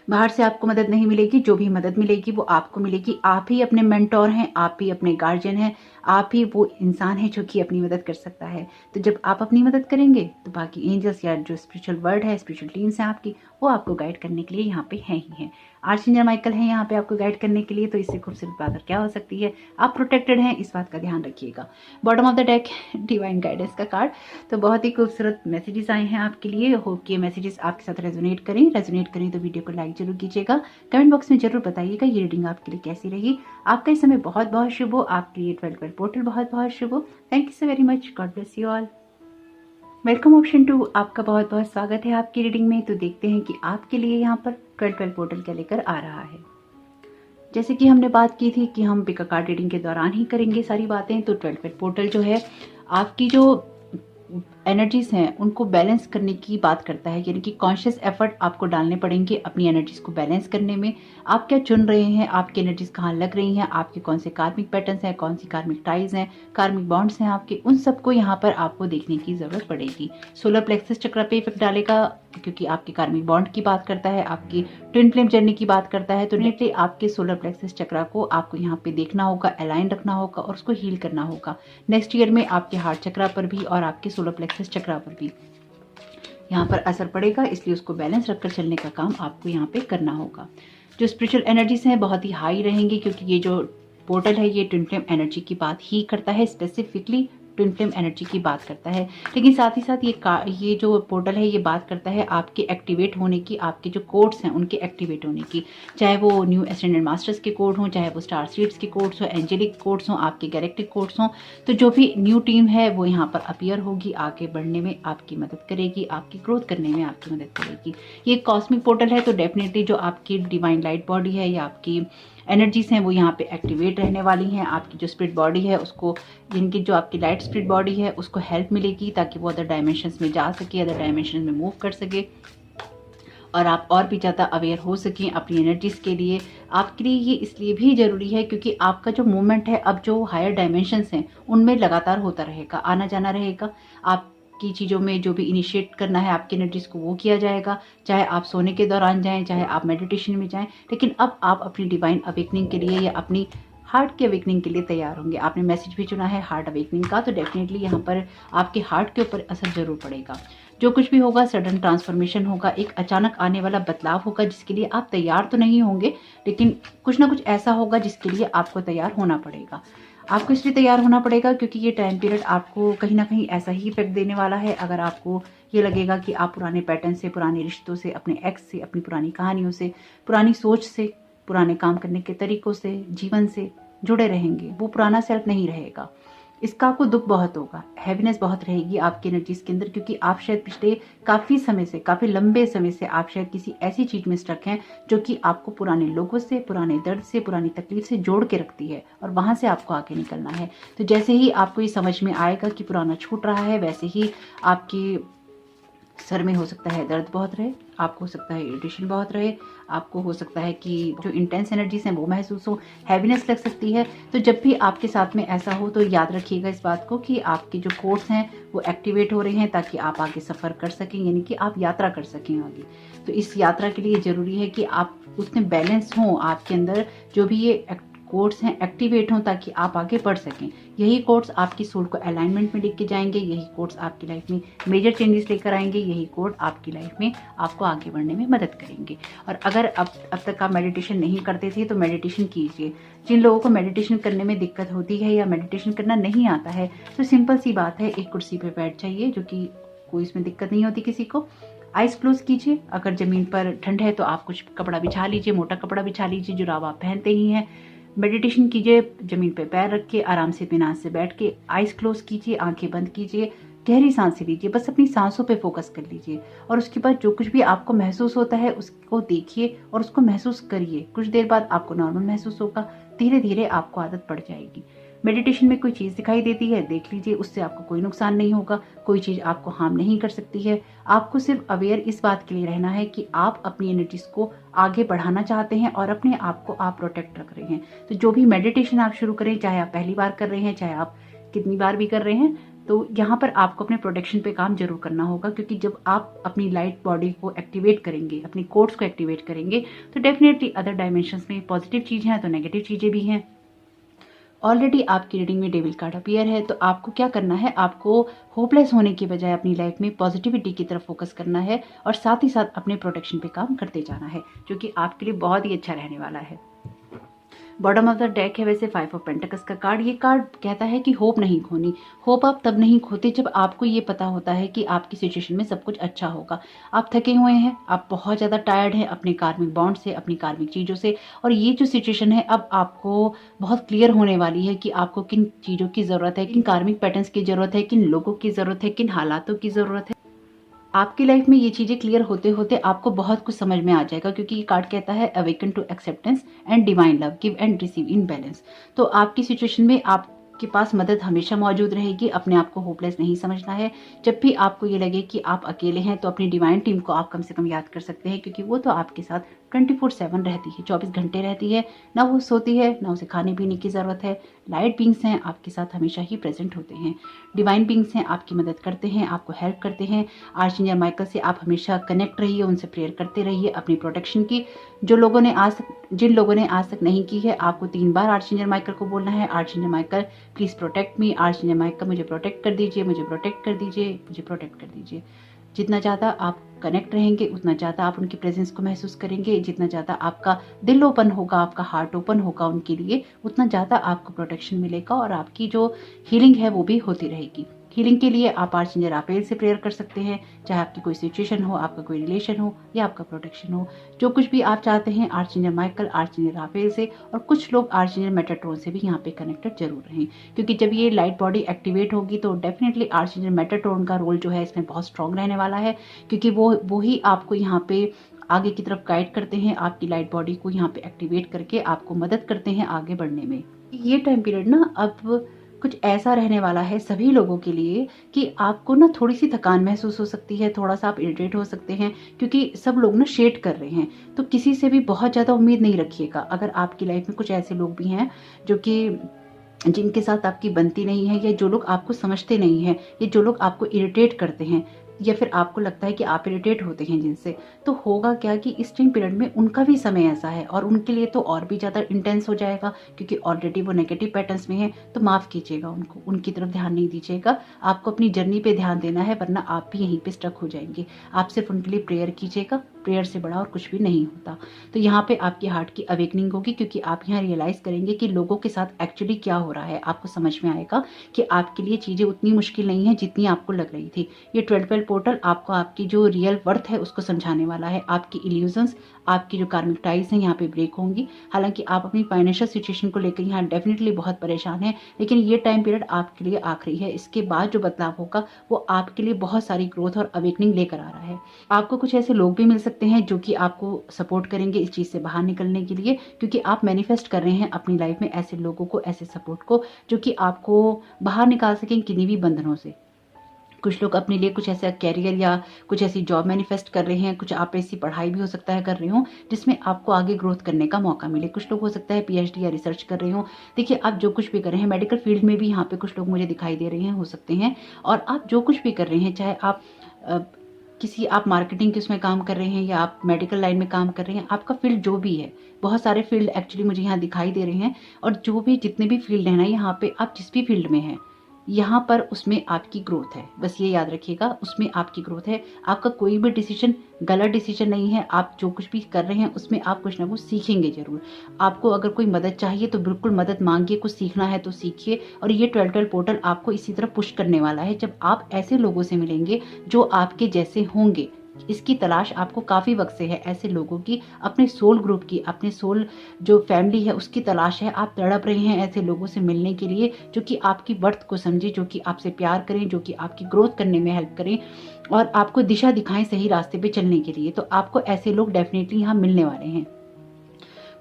बाहर से आपको मदद नहीं मिलेगी, जो भी मदद मिलेगी वो आपको मिलेगी। आप ही अपने मेंटोर हैं, आप ही अपने गार्जियन हैं, आप ही वो इंसान है जो कि अपनी मदद कर सकता है। तो जब आप अपनी मदद करेंगे तो बाकी एंजल्स या जो स्पिरिचुअल वर्ल्ड है, स्पिरिचुअल टीम्स हैं आपकी, वो आपको गाइड करने के लिए यहाँ पे हैं ही हैं। आर्चएंजल माइकल हैं यहाँ पे आपको गाइड करने के लिए। तो इससे खूबसूरत बात और क्या हो सकती है, आप प्रोटेक्टेड हैं, इस बात का ध्यान रखिएगा। Bottom of the deck divine guidance का कार्ड। तो बहुत ही खूबसूरत मैसेजेस आए हैं आपके लिए। होप कि ये मैसेजेस आपके साथ रेजोनेट करें तो वीडियो को लाइक जरूर कीजिएगा। कमेंट बॉक्स में जरूर बताइएगा ये रीडिंग आपके लिए कैसी रही। आपका इस समय बहुत बहुत शुभ हो, आपके लिए 12 पोर्टल बहुत बहुत शुभ हो। Thank you so very much, God bless you all. Welcome option 2, आपका बहुत बहुत स्वागत है आपकी रीडिंग में। तो देखते हैं कि आपके लिए यहाँ पर 12 पोर्टल क्या लेकर आ रहा है। जैसे कि हमने बात की थी कि हम पिक अ कार्ड रीडिंग के दौरान ही करेंगे सारी बातें। तो 12 पोर्टल जो है आपकी जो एनर्जीज हैं उनको बैलेंस करने की बात करता है, यानी कि कॉन्शियस एफर्ट आपको डालने पड़ेंगे अपनी एनर्जीज को बैलेंस करने में। आप क्या चुन रहे हैं, आपकी एनर्जीज कहाँ लग रही हैं, आपके कौन से कार्मिक पैटर्न्स हैं, कौन सी कार्मिक टाइज हैं, कार्मिक बॉन्ड्स हैं आपके, उन सबको यहाँ पर आपको देखने की जरूरत पड़ेगी। सोलर प्लेक्सस चक्र पे इफेक्ट डालेगा क्योंकि आपके कार्मिक बॉन्ड की बात करता है, आपकी ट्विन फ्लेम जर्नी की बात करता है। तो डेफिनेटली आपके सोलर प्लेक्सस चक्र को आपको यहाँ पे देखना होगा, अलाइन रखना होगा और उसको हील करना होगा। नेक्स्ट ईयर में आपके हार्ट चक्र पर भी और आपके सोलर प्लेक्सस चक्र पर भी यहाँ पर असर पड़ेगा, इसलिए उसको बैलेंस रखकर चलने का काम आपको यहाँ पे करना होगा। जो स्पिरिचुअल एनर्जीज हैं बहुत ही हाई रहेंगी क्योंकि ये जो पोर्टल है ये ट्विन फ्लेम एनर्जी की बात ही करता है, स्पेसिफिकली ट्विन फ्लेम एनर्जी की बात करता है। लेकिन साथ ही साथ ये जो पोर्टल है ये बात करता है आपके एक्टिवेट होने की, आपके जो कोड्स हैं उनके एक्टिवेट होने की, चाहे वो न्यू एसेंडेंट मास्टर्स के कोड हों, चाहे वो स्टार सीड्स के कोड्स हों, एंजेलिक कोड्स हों, आपके गैलेक्टिक कोड्स हों। तो जो भी न्यू टीम है वो यहाँ पर अपीयर होगी, आगे बढ़ने में आपकी मदद करेगी, आपकी ग्रोथ करने में आपकी मदद करेगी। ये कॉस्मिक पोर्टल है तो डेफिनेटली जो आपकी डिवाइन लाइट बॉडी है या आपकी एनर्जीज हैं वो यहाँ पे एक्टिवेट रहने वाली हैं। आपकी जो स्पिरिट बॉडी है उसको, जिनकी जो आपकी लाइट स्पिरिट बॉडी है उसको हेल्प मिलेगी ताकि वो अदर डायमेंशंस में जा सके, अदर डायमेंशन में मूव कर सके और आप और भी ज़्यादा अवेयर हो सकें अपनी एनर्जीज के लिए। आपके लिए ये इसलिए भी ज़रूरी है क्योंकि आपका जो मूवमेंट है अब जो हायर डायमेंशंस हैं उनमें लगातार होता रहेगा, आना जाना रहेगा। आप की चीज़ों में जो भी इनिशिएट करना है आपकी एनर्जीज को वो किया जाएगा, चाहे आप सोने के दौरान जाएं, चाहे आप मेडिटेशन में जाएं। लेकिन अब आप अपनी डिवाइन अवेकनिंग के लिए या अपनी हार्ट के अवेकनिंग के लिए तैयार होंगे। आपने मैसेज भी चुना है हार्ट अवेकनिंग का, तो डेफिनेटली यहाँ पर आपके हार्ट के ऊपर असर जरूर पड़ेगा। जो कुछ भी होगा सडन ट्रांसफॉर्मेशन होगा, एक अचानक आने वाला बदलाव होगा जिसके लिए आप तैयार तो नहीं होंगे, लेकिन कुछ ना कुछ ऐसा होगा जिसके लिए आपको तैयार होना पड़ेगा। आपको इसलिए तैयार होना पड़ेगा क्योंकि ये टाइम पीरियड आपको कहीं ना कहीं ऐसा ही इफेक्ट देने वाला है। अगर आपको ये लगेगा कि आप पुराने पैटर्न से, पुराने रिश्तों से, अपने एक्स से, अपनी पुरानी कहानियों से, पुरानी सोच से, पुराने काम करने के तरीकों से, जीवन से जुड़े रहेंगे, वो पुराना सेल्फ नहीं रहेगा। इसका आपको दुख बहुत होगा, हैवीनेस बहुत रहेगी आपकी एनर्जीज के अंदर क्योंकि आप शायद पिछले काफ़ी समय से, काफ़ी लंबे समय से आप शायद किसी ऐसी चीज़ में स्टक हैं जो कि आपको पुराने लोगों से, पुराने दर्द से, पुरानी तकलीफ से जोड़ के रखती है और वहाँ से आपको आगे निकलना है। तो जैसे ही आपको ये समझ में आएगा कि पुराना छूट रहा है, वैसे ही आपकी सर में हो सकता है दर्द बहुत रहे, आपको हो सकता है इरिटेशन बहुत रहे, आपको हो सकता है कि जो इंटेंस एनर्जीज हैं वो महसूस हो, हैवीनेस लग सकती है। तो जब भी आपके साथ में ऐसा हो तो याद रखिएगा इस बात को कि आपके जो कोड्स हैं वो एक्टिवेट हो रहे हैं ताकि आप आगे सफ़र कर सकें, यानी कि आप यात्रा कर सकें आगे। तो इस यात्रा के लिए ज़रूरी है कि आप उसमें बैलेंस हों, आपके अंदर जो भी ये कोड्स हैं एक्टिवेट हों ताकि आप आगे बढ़ सकें। यही कोड्स आपकी सोल को अलाइनमेंट में लेके जाएंगे, यही कोड्स आपकी लाइफ में मेजर चेंजेस लेकर आएंगे, यही कोड आपकी लाइफ में आपको आगे बढ़ने में मदद करेंगे। और अगर अब तक आप मेडिटेशन नहीं करते थे तो मेडिटेशन कीजिए। जिन लोगों को मेडिटेशन करने में दिक्कत होती है या मेडिटेशन करना नहीं आता है तो सिंपल सी बात है, एक कुर्सी पर बैठ जाइए, जो कि कोई इसमें दिक्कत नहीं होती किसी को। आइज क्लोज कीजिए, अगर ज़मीन पर ठंड है तो आप कुछ कपड़ा बिछा लीजिए, मोटा कपड़ा बिछा लीजिए, जुराब आप पहनते ही हैं। मेडिटेशन कीजिए, ज़मीन पे पैर रख के आराम से बिना से बैठ के आइज क्लोज कीजिए, आंखें बंद कीजिए, गहरी सांसें लीजिए, बस अपनी सांसों पे फोकस कर लीजिए और उसके बाद जो कुछ भी आपको महसूस होता है उसको देखिए और उसको महसूस करिए। कुछ देर बाद आपको नॉर्मल महसूस होगा, धीरे धीरे आपको आदत पड़ जाएगी। मेडिटेशन में कोई चीज़ दिखाई देती है देख लीजिए, उससे आपको कोई नुकसान नहीं होगा, कोई चीज़ आपको हार्म नहीं कर सकती है। आपको सिर्फ अवेयर इस बात के लिए रहना है कि आप अपनी एनर्जीज को आगे बढ़ाना चाहते हैं और अपने आप को आप प्रोटेक्ट रख रहे हैं। तो जो भी मेडिटेशन आप शुरू करें, चाहे आप पहली बार कर रहे हैं, चाहे आप कितनी बार भी कर रहे हैं, तो यहाँ पर आपको अपने प्रोटेक्शन पे काम जरूर करना होगा, क्योंकि जब आप अपनी लाइट बॉडी को एक्टिवेट करेंगे, अपनी कोर्स को एक्टिवेट करेंगे, तो डेफिनेटली अदर डायमेंशंस में पॉजिटिव चीज़ें हैं तो नेगेटिव चीज़ें भी हैं। ऑलरेडी आपकी रीडिंग में डेविल कार्ड अपीयर है, तो आपको क्या करना है, आपको होपलेस होने की बजाय अपनी लाइफ में पॉजिटिविटी की तरफ फोकस करना है और साथ ही साथ अपने प्रोटेक्शन पे काम करते जाना है, जो कि आपके लिए बहुत ही अच्छा रहने वाला है। बॉटम ऑफ द डेक है वैसे 5 ऑफ पेंटिकल्स का कार्ड। ये कार्ड कहता है कि होप नहीं खोनी। होप आप तब नहीं खोते जब आपको ये पता होता है कि आपकी सिचुएशन में सब कुछ अच्छा होगा। आप थके हुए हैं, आप बहुत ज़्यादा टायर्ड हैं अपने कार्मिक बॉन्ड से, अपनी कार्मिक चीज़ों से, और ये जो सिचुएशन है अब आपको बहुत क्लियर होने वाली है कि आपको किन चीज़ों की ज़रूरत है, किन कार्मिक पैटर्न्स की ज़रूरत है, किन लोगों की ज़रूरत है, किन हालातों की ज़रूरत है। आपकी लाइफ में ये चीज़ें क्लियर होते होते आपको बहुत कुछ समझ में आ जाएगा, क्योंकि ये कार्ड कहता है awaken to acceptance and divine love, give and receive in balance. तो आपकी सिचुएशन में आपके पास मदद हमेशा मौजूद रहेगी। अपने आप को होपलेस नहीं समझना है। जब भी आपको ये लगे कि आप अकेले हैं तो अपनी डिवाइन टीम को आप कम से कम याद कर सकते हैं, क्योंकि वो तो आपके साथ 24/7 रहती है, 24 घंटे रहती है। ना वो सोती है, ना उसे खाने पीने की ज़रूरत है। लाइट बींग्स हैं, आपके साथ हमेशा ही प्रेजेंट होते हैं। डिवाइन बींग्स हैं, आपकी मदद करते हैं, आपको हेल्प करते हैं। आर्चएंजल माइकल से आप हमेशा कनेक्ट रहिए, उनसे प्रेयर करते रहिए अपनी प्रोटेक्शन की। जिन लोगों ने आज तक नहीं की है, आपको 3 बार आर्चएंजल माइकल को बोलना है, Archangel Michael please protect me, Archangel Michael मुझे प्रोटेक्ट कर दीजिए, मुझे प्रोटेक्ट कर दीजिए, मुझे प्रोटेक्ट कर दीजिए। जितना ज़्यादा आप कनेक्ट रहेंगे उतना ज़्यादा आप उनकी प्रेजेंस को महसूस करेंगे। जितना ज़्यादा आपका दिल ओपन होगा, आपका हार्ट ओपन होगा उनके लिए, उतना ज़्यादा आपको प्रोटेक्शन मिलेगा और आपकी जो हीलिंग है वो भी होती रहेगी। हीलिंग के लिए आप आर्चएंजल राफेल से प्रेयर कर सकते हैं, चाहे आपकी कोई सिचुएशन हो, आपका कोई रिलेशन हो या आपका प्रोटेक्शन हो। जो कुछ भी आप चाहते हैं आर्चएंजल माइकल, आर्चएंजल राफेल से, और कुछ लोग आर्चएंजल मेटाट्रॉन से भी यहाँ पे कनेक्टेड जरूर रहें, क्योंकि जब ये लाइट बॉडी एक्टिवेट होगी तो डेफिनेटली आर्चएंजल मेटाट्रॉन का रोल जो है इसमें बहुत स्ट्रॉन्ग रहने वाला है, क्योंकि वो ही आपको यहाँ पे आगे की तरफ गाइड करते हैं, आपकी लाइट बॉडी को यहाँ पे एक्टिवेट करके आपको मदद करते हैं आगे बढ़ने में। ये टाइम पीरियड ना अब कुछ ऐसा रहने वाला है सभी लोगों के लिए कि आपको ना थोड़ी सी थकान महसूस हो सकती है, थोड़ा सा आप इरिटेट हो सकते हैं, क्योंकि सब लोग ना शेड कर रहे हैं। तो किसी से भी बहुत ज़्यादा उम्मीद नहीं रखिएगा। अगर आपकी लाइफ में कुछ ऐसे लोग भी हैं जो कि जिनके साथ आपकी बनती नहीं है, या जो लोग आपको समझते नहीं हैं, या जो लोग आपको इरिटेट करते हैं, या फिर आपको लगता है कि आप इरिटेट होते हैं जिनसे, तो होगा क्या कि इस टाइम पीरियड में उनका भी समय ऐसा है और उनके लिए तो और भी ज़्यादा इंटेंस हो जाएगा, क्योंकि ऑलरेडी वो नेगेटिव पैटर्न्स में है। तो माफ़ कीजिएगा उनको, उनकी तरफ ध्यान नहीं दीजिएगा। आपको अपनी जर्नी पे ध्यान देना है, वरना आप भी यहीं पे स्टक हो जाएंगे। आप सिर्फ उनके लिए प्रेयर कीजिएगा, प्रेयर से बड़ा और कुछ भी नहीं होता। तो यहाँ पे आपकी हार्ट की अवेकनिंग होगी, क्योंकि आप यहाँ रियलाइज़ करेंगे कि लोगों के साथ एक्चुअली क्या हो रहा है। आपको समझ में आएगा कि आपके लिए चीज़ें उतनी मुश्किल नहीं है जितनी आपको लग रही थी। ये 12 पोर्टल आपको आपकी जो रियल वर्थ है उसको समझाने वाला है। आपकी इल्यूजन्स, आपकी जो कार्मिक टाइज हैं यहाँ पे ब्रेक होंगी। हालांकि आप अपनी फाइनेंशियल सिचुएशन को लेकर यहाँ डेफिनेटली बहुत परेशान हैं, लेकिन ये टाइम पीरियड आपके लिए आखिरी है। इसके बाद जो बदलाव होगा वो आपके लिए बहुत सारी ग्रोथ और अवेकनिंग लेकर आ रहा है। आपको कुछ ऐसे लोग भी मिल सकते हैं जो कि आपको सपोर्ट करेंगे इस चीज़ से बाहर निकलने के लिए, क्योंकि आप मैनिफेस्ट कर रहे हैं अपनी लाइफ में ऐसे लोगों को, ऐसे सपोर्ट को, जो कि आपको बाहर निकाल सकें किन्हीं भी बंधनों से। कुछ लोग अपने लिए कुछ ऐसा कैरियर या कुछ ऐसी जॉब मैनिफेस्ट कर रहे हैं, कुछ आप ऐसी पढ़ाई भी हो सकता है कर रहे हो जिसमें आपको आगे ग्रोथ करने का मौका मिले। कुछ लोग हो सकता है पीएचडी या रिसर्च कर रहे हो। देखिए, आप जो कुछ भी कर रहे हैं, मेडिकल फील्ड में भी यहाँ पे कुछ लोग मुझे दिखाई दे रहे हैं, हो सकते हैं। और आप जो कुछ भी कर रहे हैं, चाहे आप मार्केटिंग के उसमें काम कर रहे हैं या आप मेडिकल लाइन में काम कर रहे हैं, आपका फील्ड जो भी है, बहुत सारे फील्ड एक्चुअली मुझे यहाँ दिखाई दे रहे हैं। और जो भी जितने भी फील्ड हैं ना, यहाँ पे आप जिस भी फील्ड में हैं, यहाँ पर उसमें आपकी ग्रोथ है। बस ये याद रखिएगा, उसमें आपकी ग्रोथ है। आपका कोई भी डिसीजन गलत डिसीजन नहीं है। आप जो कुछ भी कर रहे हैं उसमें आप कुछ ना कुछ सीखेंगे जरूर। आपको अगर कोई मदद चाहिए तो बिल्कुल मदद मांगिए, कुछ सीखना है तो सीखिए। और ये 12 पोर्टल आपको इसी तरह पुश करने वाला है। जब आप ऐसे लोगों से मिलेंगे जो आपके जैसे होंगे, इसकी तलाश आपको काफ़ी वक्त से है, ऐसे लोगों की, अपने सोल ग्रुप की, अपने सोल जो फैमिली है उसकी तलाश है। आप तड़प रहे हैं ऐसे लोगों से मिलने के लिए जो कि आपकी वर्थ को समझे, जो कि आपसे प्यार करें, जो कि आपकी ग्रोथ करने में हेल्प करें और आपको दिशा दिखाएं सही रास्ते पे चलने के लिए। तो आपको ऐसे लोग डेफिनेटली यहाँ मिलने वाले हैं।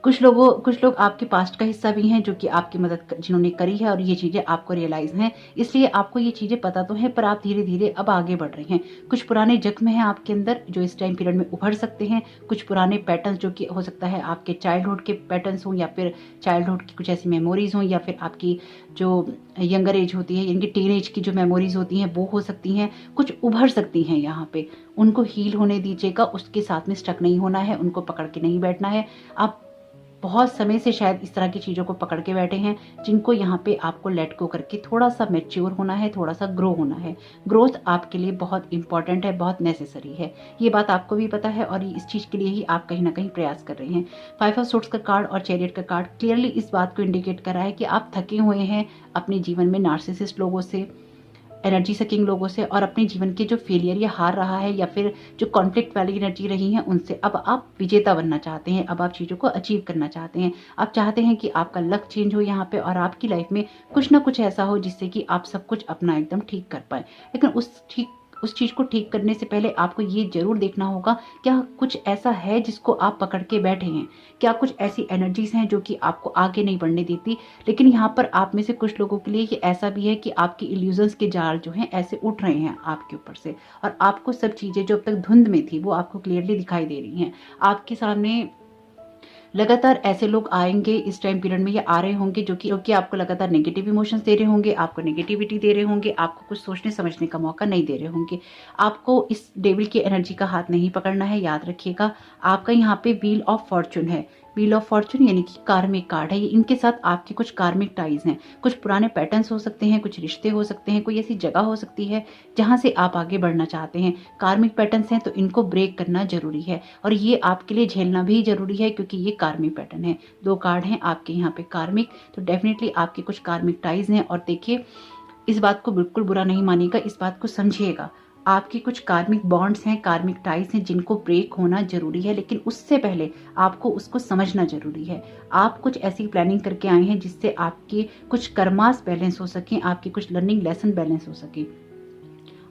कुछ लोग आपके पास्ट का हिस्सा भी हैं जो कि आपकी मदद जिन्होंने करी है और ये चीज़ें आपको रियलाइज़ हैं, इसलिए आपको ये चीज़ें पता तो है पर आप धीरे-धीरे अब आगे बढ़ रहे हैं। कुछ पुराने ज़ख्म हैं आपके अंदर जो इस टाइम पीरियड में उभर सकते हैं, कुछ पुराने पैटर्न्स जो कि हो सकता है आपके चाइल्डहुड के पैटर्न्स हों या फिर चाइल्डहुड की कुछ ऐसी मेमोरीज़ हों या फिर आपकी जो यंगर एज होती है, इनकी टीन एज की जो मेमोरीज़ होती हैं वो हो सकती हैं, कुछ उभर सकती हैं यहाँ पे। उनको हील होने दीजिएगा, उसके साथ में स्टक नहीं होना है, उनको पकड़ के नहीं बैठना है। आप बहुत समय से शायद इस तरह की चीज़ों को पकड़ के बैठे हैं जिनको यहाँ पे आपको लेट गो करके थोड़ा सा मैच्योर होना है, थोड़ा सा ग्रो होना है। ग्रोथ आपके लिए बहुत इंपॉर्टेंट है, बहुत नेसेसरी है। ये बात आपको भी पता है और इस चीज़ के लिए ही आप कहीं ना कहीं प्रयास कर रहे हैं। 5 ऑफ सोर्ड्स का कार्ड और चैरियट का कार्ड क्लियरली इस बात को इंडिकेट कर रहा है कि आप थके हुए हैं अपने जीवन में नार्सिसिस्ट लोगों से, एनर्जी सकिंग लोगों से और अपने जीवन के जो फेलियर या हार रहा है या फिर जो कॉन्फ्लिक्ट वाली एनर्जी रही है उनसे अब आप विजेता बनना चाहते हैं। अब आप चीज़ों को अचीव करना चाहते हैं। आप चाहते हैं कि आपका लक चेंज हो यहाँ पे और आपकी लाइफ में कुछ ना कुछ ऐसा हो जिससे कि आप सब कुछ अपना एकदम ठीक कर पाए। लेकिन उस चीज़ को ठीक करने से पहले आपको ये जरूर देखना होगा क्या कुछ ऐसा है जिसको आप पकड़ के बैठे हैं, क्या कुछ ऐसी एनर्जीज हैं जो कि आपको आगे नहीं बढ़ने देती। लेकिन यहाँ पर आप में से कुछ लोगों के लिए ये ऐसा भी है कि आपकी इल्यूजन्स के जाल जो हैं ऐसे उठ रहे हैं आपके ऊपर से और आपको सब चीज़ें जो अब तक धुंध में थी वो आपको क्लियरली दिखाई दे रही हैं। आपके सामने लगातार ऐसे लोग आएंगे इस टाइम पीरियड में या आ रहे होंगे जो कि आपको लगातार नेगेटिव इमोशंस दे रहे होंगे, आपको नेगेटिविटी दे रहे होंगे, आपको कुछ सोचने समझने का मौका नहीं दे रहे होंगे। आपको इस डेविल की एनर्जी का हाथ नहीं पकड़ना है, याद रखिएगा। आपका यहाँ पे व्हील ऑफ फॉर्चून है। व्हील ऑफ फॉर्चून यानी कि कार्मिक कार्ड है। ये इनके साथ आपके कुछ कार्मिक टाइज हैं, कुछ पुराने पैटर्न्स हो सकते हैं, कुछ रिश्ते हो सकते हैं, कोई ऐसी जगह हो सकती है जहां से आप आगे बढ़ना चाहते हैं। कार्मिक पैटर्न्स हैं तो इनको ब्रेक करना जरूरी है और ये आपके लिए झेलना भी जरूरी है क्योंकि ये कार्मिक पैटर्न है। 2 कार्ड हैं आपके यहाँ पे कार्मिक, तो डेफिनेटली आपके कुछ कार्मिक टाइज हैं। और देखिए इस बात को बिल्कुल बुरा नहीं मानिएगा, इस बात को समझिएगा। आपकी कुछ कार्मिक बॉन्ड्स हैं, कार्मिक टाइज हैं जिनको ब्रेक होना जरूरी है, लेकिन उससे पहले आपको उसको समझना जरूरी है। आप कुछ ऐसी प्लानिंग करके आए हैं जिससे आपके कुछ कर्मास बैलेंस हो सकें, आपकी कुछ लर्निंग लेसन बैलेंस हो सके,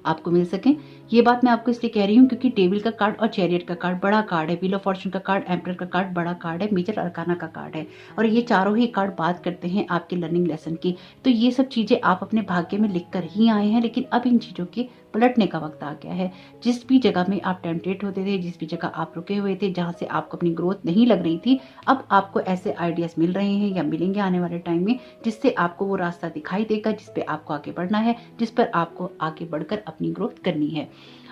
आपको मिल सके। ये बात मैं आपको इसलिए कह रही हूँ क्योंकि टेबल का कार्ड और चैरियट का कार्ड बड़ा कार्ड है, व्हील ऑफ फॉर्चून का कार्ड, एम्परर का कार्ड बड़ा कार्ड है, मेजर अरकाना का कार्ड है और ये चारों ही कार्ड बात करते हैं आपके लर्निंग लेसन की। तो ये सब चीजें आप अपने भाग्य में लिख कर ही आए हैं, लेकिन अब इन चीजों के पलटने का वक्त आ गया है। जिस भी जगह में आप टेम्पटेट होते थे, जिस भी जगह आप रुके हुए थे, जहां से आपको अपनी ग्रोथ नहीं लग रही थी, अब आपको ऐसे आइडियाज मिल रहे हैं या मिलेंगे आने वाले टाइम में जिससे आपको वो रास्ता दिखाई देगा जिस पे आपको आगे बढ़ना है, जिस पर आपको आगे बढ़कर अपनी ग्रोथ करनी है।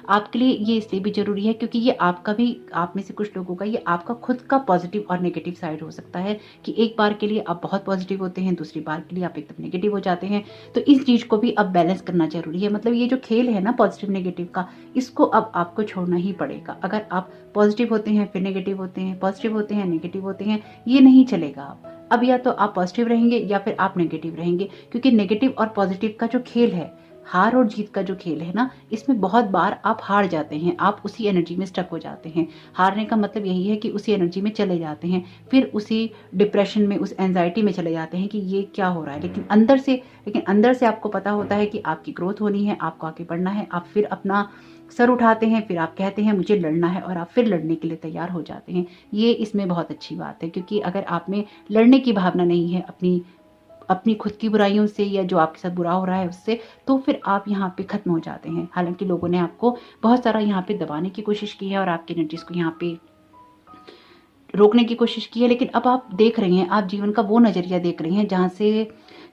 आपके लिए ये इसलिए भी जरूरी है क्योंकि ये आपका भी, आप में से कुछ लोगों का ये आपका खुद का पॉजिटिव और नेगेटिव साइड हो सकता है कि एक बार के लिए आप बहुत पॉजिटिव होते हैं, दूसरी बार के लिए आप एकदम नेगेटिव हो जाते हैं। तो इस चीज को भी अब बैलेंस करना जरूरी है। मतलब ये जो खेल है ना पॉजिटिव नेगेटिव का, इसको अब आपको छोड़ना ही पड़ेगा। अगर आप पॉजिटिव होते हैं फिर नेगेटिव होते हैं, पॉजिटिव होते हैं नेगेटिव होते हैं, ये नहीं चलेगा। अब या तो आप पॉजिटिव रहेंगे या फिर आप नेगेटिव रहेंगे, क्योंकि नेगेटिव और पॉजिटिव का जो खेल है, हार और जीत का जो खेल है ना, इसमें बहुत बार आप हार जाते हैं, आप उसी एनर्जी में स्टक हो जाते हैं। हारने का मतलब यही है कि उसी एनर्जी में चले जाते हैं, फिर उसी डिप्रेशन में, उस एंजाइटी में चले जाते हैं कि ये क्या हो रहा है। लेकिन अंदर से आपको पता होता है कि आपकी ग्रोथ होनी है, आपको आगे बढ़ना है। आप फिर अपना सर उठाते हैं, फिर आप कहते हैं मुझे लड़ना है और आप फिर लड़ने के लिए तैयार हो जाते हैं। ये इसमें बहुत अच्छी बात है, क्योंकि अगर आप में लड़ने की भावना नहीं है अपनी खुद की बुराइयों से या जो आपके साथ बुरा हो रहा है उससे, तो फिर आप यहाँ पे खत्म हो जाते हैं। हालांकि लोगों ने आपको बहुत सारा यहाँ पे दबाने की कोशिश की है और आपकी एनर्जीज को यहाँ पे रोकने की कोशिश की है, लेकिन अब आप देख रहे हैं, आप जीवन का वो नजरिया देख रहे हैं जहाँ से,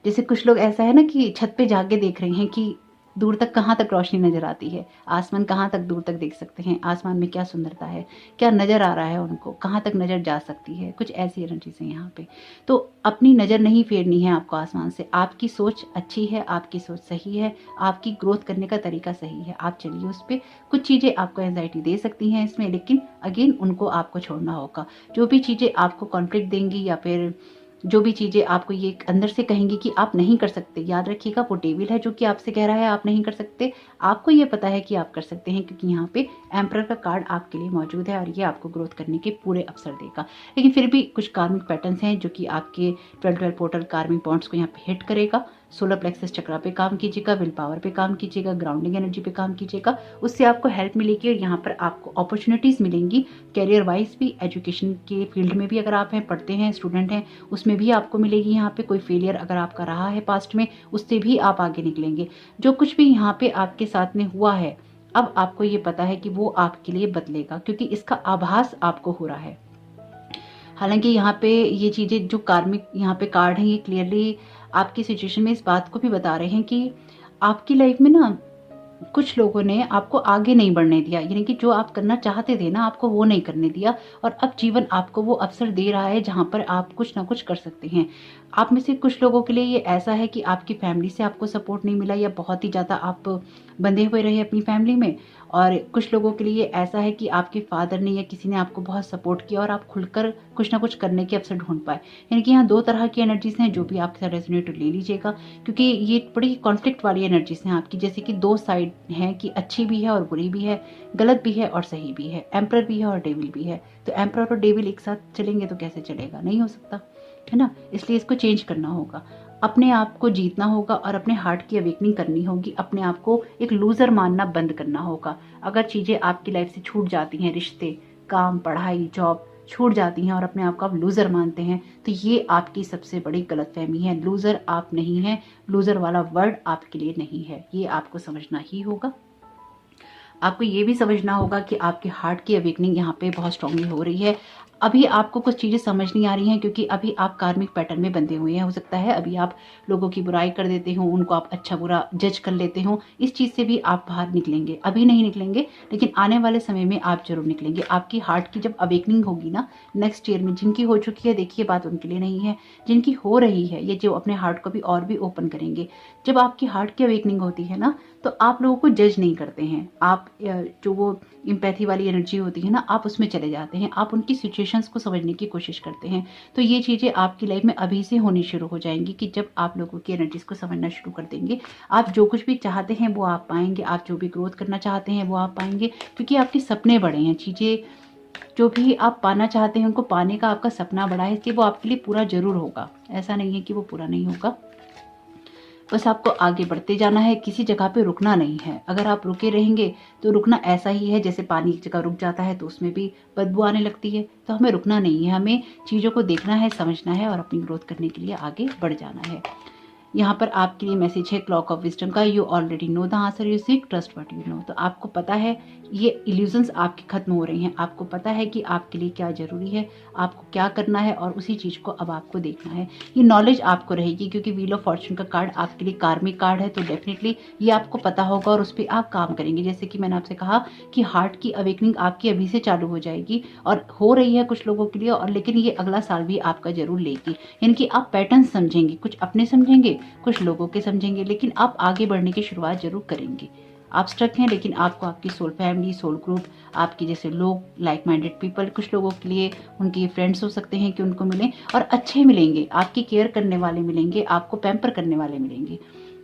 जैसे कुछ लोग ऐसा है ना कि छत पे जाके देख रहे हैं कि दूर तक कहाँ तक रोशनी नजर आती है, आसमान कहाँ तक दूर तक देख सकते हैं, आसमान में क्या सुंदरता है, क्या नजर आ रहा है उनको, कहाँ तक नजर जा सकती है। कुछ ऐसी एनर्जीज हैं यहाँ पे। तो अपनी नजर नहीं फेरनी है आपको आसमान से। आपकी सोच अच्छी है, आपकी सोच सही है, आपकी ग्रोथ करने का तरीका सही है, आप चलिए उस पर। कुछ चीजें आपको एंजाइटी दे सकती हैं इसमें, लेकिन अगेन उनको आपको छोड़ना होगा। जो भी चीजें आपको कॉन्फ्लिक्ट देंगी या फिर जो भी चीजें आपको ये अंदर से कहेंगी कि आप नहीं कर सकते, याद रखिएगा वो डेविल है जो कि आपसे कह रहा है आप नहीं कर सकते। आपको ये पता है कि आप कर सकते हैं, क्योंकि यहाँ पे एम्परर का कार्ड आपके लिए मौजूद है और ये आपको ग्रोथ करने के पूरे अवसर देगा। लेकिन फिर भी कुछ कार्मिक पैटर्न्स हैं जो कि आपके 12 पोर्टल कार्मिक बॉन्ड्स को यहाँ पे हिट करेगा। सोलर प्लेक्सस चक्रा पे काम कीजिएगा, विल पावर पे काम कीजिएगा, ग्राउंडिंग एनर्जी पे काम कीजिएगा। उससे आपको हेल्प मिलेगी और यहाँ पर आपको अपॉर्चुनिटीज़ मिलेंगी कैरियर वाइज भी, एजुकेशन के फील्ड में भी अगर आप हैं, पढ़ते हैं, स्टूडेंट हैं, उसमें भी आपको मिलेगी। यहाँ पे कोई फेलियर अगर आपका रहा है पास्ट में, उससे भी आप आगे निकलेंगे। जो कुछ भी यहाँ पे आपके साथ में हुआ है, अब आपको ये पता है कि वो आपके लिए बदलेगा, क्योंकि इसका आभास आपको हो रहा है। हालांकि यहाँ पे ये चीज़ें जो कार्मिक यहाँ पे कार्ड हैं, ये क्लियरली आपकी सिचुएशन में इस बात को भी बता रहे हैं कि आपकी लाइफ में ना कुछ लोगों ने आपको आगे नहीं बढ़ने दिया, यानी कि जो आप करना चाहते थे ना, आपको वो नहीं करने दिया। और अब जीवन आपको वो अवसर दे रहा है जहाँ पर आप कुछ ना कुछ कर सकते हैं। आप में से कुछ लोगों के लिए ये ऐसा है कि आपकी फैमिली से आपको सपोर्ट नहीं मिला, या बहुत ही ज़्यादा आप बंधे हुए रहे अपनी फैमिली में। और कुछ लोगों के लिए ऐसा है कि आपके फादर ने या किसी ने आपको बहुत सपोर्ट किया और आप खुलकर कुछ ना कुछ करने के अवसर ढूंढ पाए। यानी कि यहाँ दो तरह की एनर्जीज हैं, जो भी आपके साथ रेजोनेट ले लीजिएगा, क्योंकि ये बड़ी कॉन्फ्लिक्ट वाली एनर्जीज हैं आपकी। जैसे कि दो साइड हैं कि अच्छी भी है और बुरी भी है, गलत भी है और सही भी है, एम्परर भी है और डेविल भी है। तो एम्परर और डेविल एक साथ चलेंगे तो कैसे चलेगा, नहीं हो सकता, है ना। इसलिए इसको चेंज करना होगा, अपने आप को जीतना होगा और अपने हार्ट की अवेकनिंग करनी होगी। अपने आप को एक लूजर मानना बंद करना होगा। अगर चीजें आपकी लाइफ से छूट जाती हैं, रिश्ते, काम, पढ़ाई, जॉब छूट जाती हैं और अपने आप को आप लूजर मानते हैं, तो ये आपकी सबसे बड़ी गलतफहमी है। लूजर आप नहीं हैं, लूजर वाला वर्ड आपके लिए नहीं है, ये आपको समझना ही होगा। आपको ये भी समझना होगा कि आपके हार्ट की अवेकनिंग यहाँ पे बहुत स्ट्रांगली हो रही है। अभी आपको कुछ चीज़ें समझ नहीं आ रही हैं, क्योंकि अभी आप कार्मिक पैटर्न में बंधे हुए हैं। हो सकता है अभी आप लोगों की बुराई कर देते हो, उनको आप अच्छा बुरा जज कर लेते हो। इस चीज़ से भी आप बाहर निकलेंगे, अभी नहीं निकलेंगे, लेकिन आने वाले समय में आप जरूर निकलेंगे। आपकी हार्ट की जब अवेकनिंग होगी ना नेक्स्ट ईयर में, जिनकी हो चुकी है देखिए बात उनके लिए नहीं है, जिनकी हो रही है, ये जो अपने हार्ट को भी और भी ओपन करेंगे। जब आपकी हार्ट की अवेकनिंग होती है ना, तो आप लोगों को जज नहीं करते हैं। आप जो वो इम्पैथी वाली एनर्जी होती है ना, आप उसमें चले जाते हैं, आप उनकी सिचुएशंस को समझने की कोशिश करते हैं। तो ये चीज़ें आपकी लाइफ में अभी से होनी शुरू हो जाएंगी कि जब आप लोगों की एनर्जीज को समझना शुरू कर देंगे। आप जो कुछ भी चाहते हैं वो आप पाएंगे, आप जो भी ग्रोथ करना चाहते हैं वो आप पाएंगे, क्योंकि आपके सपने बड़े हैं। चीज़ें जो भी आप पाना चाहते हैं उनको पाने का आपका सपना बड़ा है, इसलिए वो आपके लिए पूरा जरूर होगा। ऐसा नहीं है कि वो पूरा नहीं होगा। बस आपको आगे बढ़ते जाना है, किसी जगह पे रुकना नहीं है। अगर आप रुके रहेंगे तो रुकना ऐसा ही है जैसे पानी एक जगह रुक जाता है तो उसमें भी बदबू आने लगती है। तो हमें रुकना नहीं है, हमें चीज़ों को देखना है, समझना है और अपनी ग्रोथ करने के लिए आगे बढ़ जाना है। यहाँ पर आपके लिए मैसेज है क्लॉक ऑफ विजडम का, you already know the answer you seek, trust what you know. तो आपको पता है ये इल्यूजन्स आपके खत्म हो रहे हैं, आपको पता है कि आपके लिए क्या जरूरी है, आपको क्या करना है, और उसी चीज को अब आपको देखना है। ये नॉलेज आपको रहेगी, क्योंकि व्हील ऑफ फॉर्चून का कार्ड आपके लिए कार्मिक कार्ड है, तो डेफिनेटली ये आपको पता होगा और उस पर आप काम करेंगे। जैसे कि मैंने आपसे कहा कि हार्ट की अवेकनिंग आपकी अभी से चालू हो जाएगी और हो रही है कुछ लोगों के लिए, और लेकिन ये अगला साल भी आपका जरूर लेगी। यानी कि आप पैटर्न समझेंगे, कुछ अपने समझेंगे, कुछ लोगों के समझेंगे, लेकिन आप आगे बढ़ने की शुरुआत जरूर करेंगे। आप स्ट्रक हैं, लेकिन आपको आपकी सोल फैमिली, सोल ग्रुप, आपके जैसे लोग, लाइक माइंडेड पीपल, कुछ लोगों के लिए उनके फ्रेंड्स हो सकते हैं कि उनको मिलें और अच्छे मिलेंगे, आपकी केयर करने वाले मिलेंगे, आपको पैम्पर करने वाले मिलेंगे।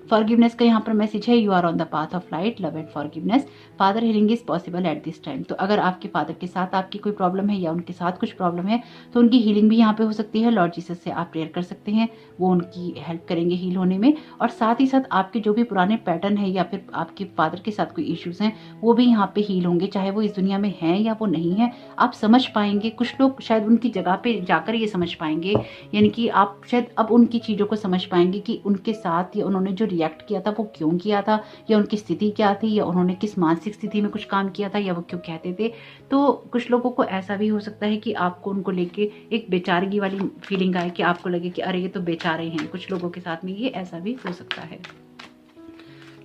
फॉरगिवनेस का यहाँ पर मैसेज है, you are on the path of light, love and forgiveness, father healing is possible at this time. तो अगर आपके फादर के साथ आपकी कोई प्रॉब्लम है या उनके साथ कुछ प्रॉब्लम है तो उनकी हीलिंग भी यहाँ पे हो सकती है। लॉर्ड जीसस से आप प्रेयर कर सकते हैं, वो उनकी हेल्प करेंगे हील होने में। और साथ ही साथ आपके जो भी पुराने पैटर्न है या फिर आपके फादर के साथ कोई इश्यूज हैं वो भी यहाँ पे हील होंगे, चाहे वो इस दुनिया में हैं या वो नहीं है। आप समझ पाएंगे, कुछ लोग शायद उनकी जगह पे जाकर ये समझ पाएंगे, यानी कि आप शायद अब उनकी चीज़ों को समझ पाएंगे कि उनके साथ या उन्होंने जो रिएक्ट किया था वो क्यों किया था, या उनकी स्थिति क्या थी, या उन्होंने किस मानसिक स्थिति में कुछ काम किया था, या वो क्यों कहते थे। तो कुछ लोगों को ऐसा भी हो सकता है कि आपको उनको लेके एक बेचारगी वाली फीलिंग आए, कि आपको लगे कि अरे ये तो बेचारे हैं। कुछ लोगों के साथ में ये ऐसा भी हो सकता है।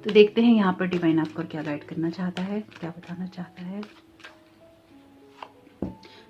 तो देखते हैं यहाँ पर डिवाइन आपको क्या गाइड करना चाहता है, क्या बताना चाहता है।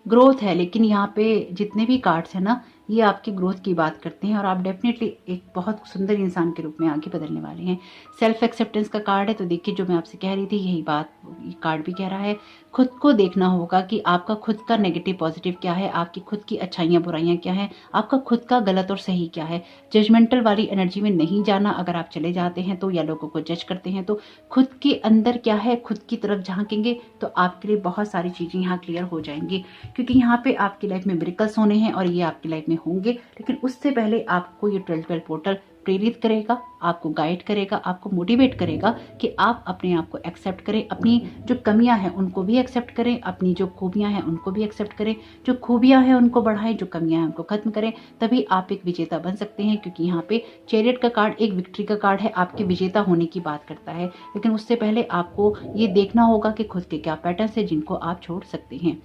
ग्रोथ है, लेकिन यहाँ पे जितने भी कार्ड्स हैं ना, ये आपकी ग्रोथ की बात करते हैं और आप डेफिनेटली एक बहुत सुंदर इंसान के रूप में आगे बदलने वाले हैं। सेल्फ एक्सेप्टेंस का कार्ड है, तो देखिए जो मैं आपसे कह रही थी यही बात ये कार्ड भी कह रहा है। खुद को देखना होगा कि आपका खुद का नेगेटिव पॉजिटिव क्या है, आपकी खुद की अच्छाइयाँ बुराइयाँ क्या है, आपका खुद का गलत और सही क्या है। जजमेंटल वाली एनर्जी में नहीं जाना। अगर आप चले जाते हैं तो या लोगों को जज करते हैं, तो खुद के अंदर क्या है, खुद की तरफ झांकेंगे तो आपके लिए बहुत सारी चीज़ें यहाँ क्लियर हो जाएंगी, क्योंकि यहाँ पे आपकी लाइफ में मिरेकल्स होने हैं और ये आपकी लाइफ में होंगे। लेकिन उससे पहले आपको ये 12-12 पोर्टल प्रेरित करेगा, आपको गाइड करेगा, आपको मोटिवेट करेगा कि आप अपने आप को एक्सेप्ट करें, अपनी जो कमियां हैं उनको भी एक्सेप्ट करें, अपनी जो खूबियां हैं उनको भी एक्सेप्ट करें, जो खूबियां हैं उनको बढ़ाएं, जो कमियां हैं उनको खत्म करें। तभी आप एक विजेता बन सकते हैं, क्योंकि यहाँ पे चैरियट का कार्ड एक विक्ट्री का कार्ड है, आपके विजेता होने की बात करता है। लेकिन उससे पहले आपको ये देखना होगा कि खुद के क्या पैटर्न्स हैं जिनको आप छोड़ सकते हैं।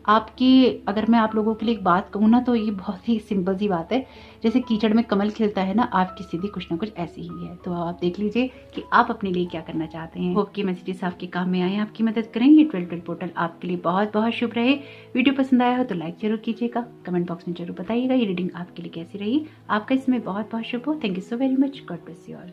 आपकी अगर मैं आप लोगों के लिए एक बात कहूँ ना, तो ये बहुत ही सिंपल सी बात है। जैसे कीचड़ में कमल खिलता है ना, आपकी स्थिति कुछ ना कुछ ऐसी ही है। तो आप देख लीजिए कि आप अपने लिए क्या करना चाहते हैं। होप की मैसेजेस आपके काम में आए, आपकी मदद करें। ये 12 पोर्टल आपके लिए बहुत बहुत शुभ रहे। वीडियो पसंद आया हो तो लाइक जरूर कीजिएगा, कमेंट बॉक्स में जरूर बताइएगा ये रीडिंग आपके लिए कैसी रही। आपका इसमें बहुत बहुत शुभ हो। Thank you so very much. God bless you all.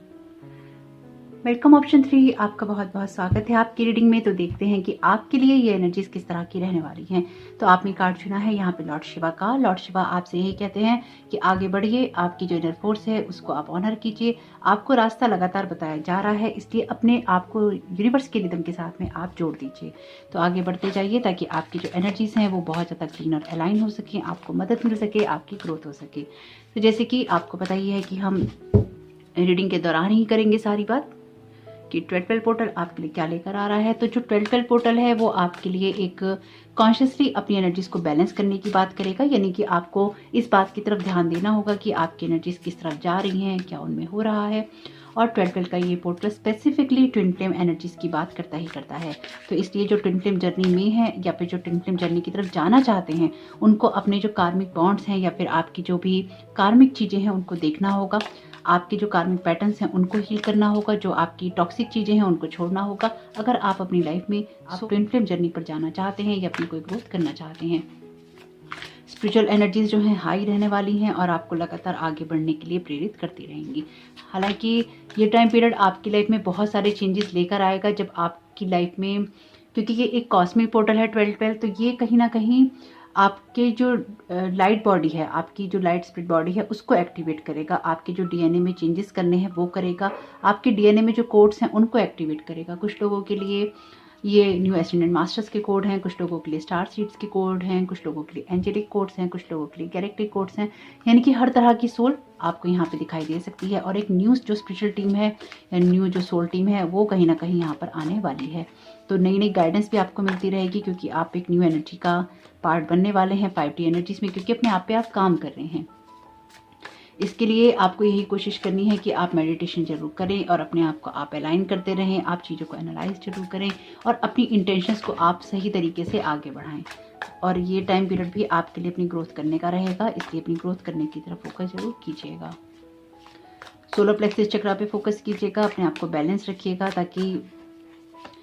Welcome option 3, आपका बहुत बहुत स्वागत है आपकी रीडिंग में। तो देखते हैं कि आपके लिए ये एनर्जीज किस तरह की रहने वाली हैं। तो आपने कार्ड चुना है यहाँ पे लॉर्ड शिवा का। लॉर्ड शिवा आपसे यही कहते हैं कि आगे बढ़िए, आपकी जो इनर फोर्स है उसको आप ऑनर कीजिए। आपको रास्ता लगातार बताया जा रहा है, इसलिए अपने आप को यूनिवर्स के रिदम के साथ में आप जोड़ दीजिए। तो आगे बढ़ते जाइए ताकि आपकी जो एनर्जीज हैं वो बहुत ज़्यादा क्लीन और अलाइन हो सके, आपको मदद मिल सके, आपकी ग्रोथ हो सके। तो जैसे कि आपको पता ही है कि हम रीडिंग के दौरान ही करेंगे सारी बात कि 12 पोर्टल आपके लिए क्या लेकर आ रहा है। तो जो 12 पोर्टल है वो आपके लिए एक कॉन्शियसली अपनी एनर्जीज को बैलेंस करने की बात करेगा, यानी कि आपको इस बात की तरफ ध्यान देना होगा कि आपकी एनर्जीज किस तरफ जा रही हैं, क्या उनमें हो रहा है। और 12 का ये portal specifically twin flame energies की बात करता ही करता है। तो इसलिए जो ट्विन फ्लेम जर्नी में है या फिर जो ट्विन फ्लेम जर्नी की तरफ जाना चाहते हैं, उनको अपने जो कार्मिक बॉन्ड्स हैं या फिर आपकी जो भी कार्मिक चीज़ें हैं उनको देखना होगा। आपके जो कार्मिक पैटर्न्स हैं उनको हील करना होगा, जो आपकी टॉक्सिक चीज़ें हैं उनको छोड़ना होगा, अगर आप अपनी लाइफ में ट्विन फ्लेम जर्नी पर जाना चाहते हैं या अपनी कोई ग्रोथ करना चाहते हैं। स्पिरिचुअल एनर्जीज जो हैं हाई रहने वाली हैं और आपको लगातार आगे बढ़ने के लिए प्रेरित करती रहेंगी। हालांकि ये टाइम पीरियड आपकी लाइफ में बहुत सारे चेंजेस लेकर आएगा, जब आपकी लाइफ में, क्योंकि ये एक कॉस्मिक पोर्टल है 12, तो ये कहीं ना कहीं आपके जो लाइट बॉडी है, आपकी जो लाइट स्पिरिट बॉडी है उसको एक्टिवेट करेगा। आपके जो डीएनए में चेंजेस करने हैं वो करेगा। आपके डीएनए में जो कोड्स हैं उनको एक्टिवेट करेगा। कुछ लोगों के लिए ये न्यू एसेंडेंट मास्टर्स के कोड हैं, कुछ लोगों के लिए स्टार सीड्स के कोड हैं, कुछ लोगों के लिए एंजेलिक कोड्स हैं, कुछ लोगों के लिए गैलेक्टिक कोड्स हैं। यानी कि हर तरह की सोल आपको यहाँ पे दिखाई दे सकती है। और एक न्यू जो स्पिरिचुअल टीम है या न्यू जो सोल टीम है वो कहीं ना कहीं यहाँ पर आने वाली है। तो नई नई गाइडेंस भी आपको मिलती रहेगी, क्योंकि आप एक न्यू एनर्जी का पार्ट बनने वाले हैं 5D एनर्जीज में, क्योंकि अपने आप पे आप काम कर रहे हैं। इसके लिए आपको यही कोशिश करनी है कि आप मेडिटेशन जरूर करें और अपने आप को आप अलाइन करते रहें, आप चीज़ों को एनालाइज जरूर करें और अपनी इंटेंशंस को आप सही तरीके से आगे बढ़ाएं। और ये टाइम पीरियड भी आपके लिए अपनी ग्रोथ करने का रहेगा, इसलिए अपनी ग्रोथ करने की तरफ फोकस जरूर कीजिएगा। सोलर प्लेक्सस चक्रा पे फोकस कीजिएगा, अपने आप को बैलेंस रखिएगा ताकि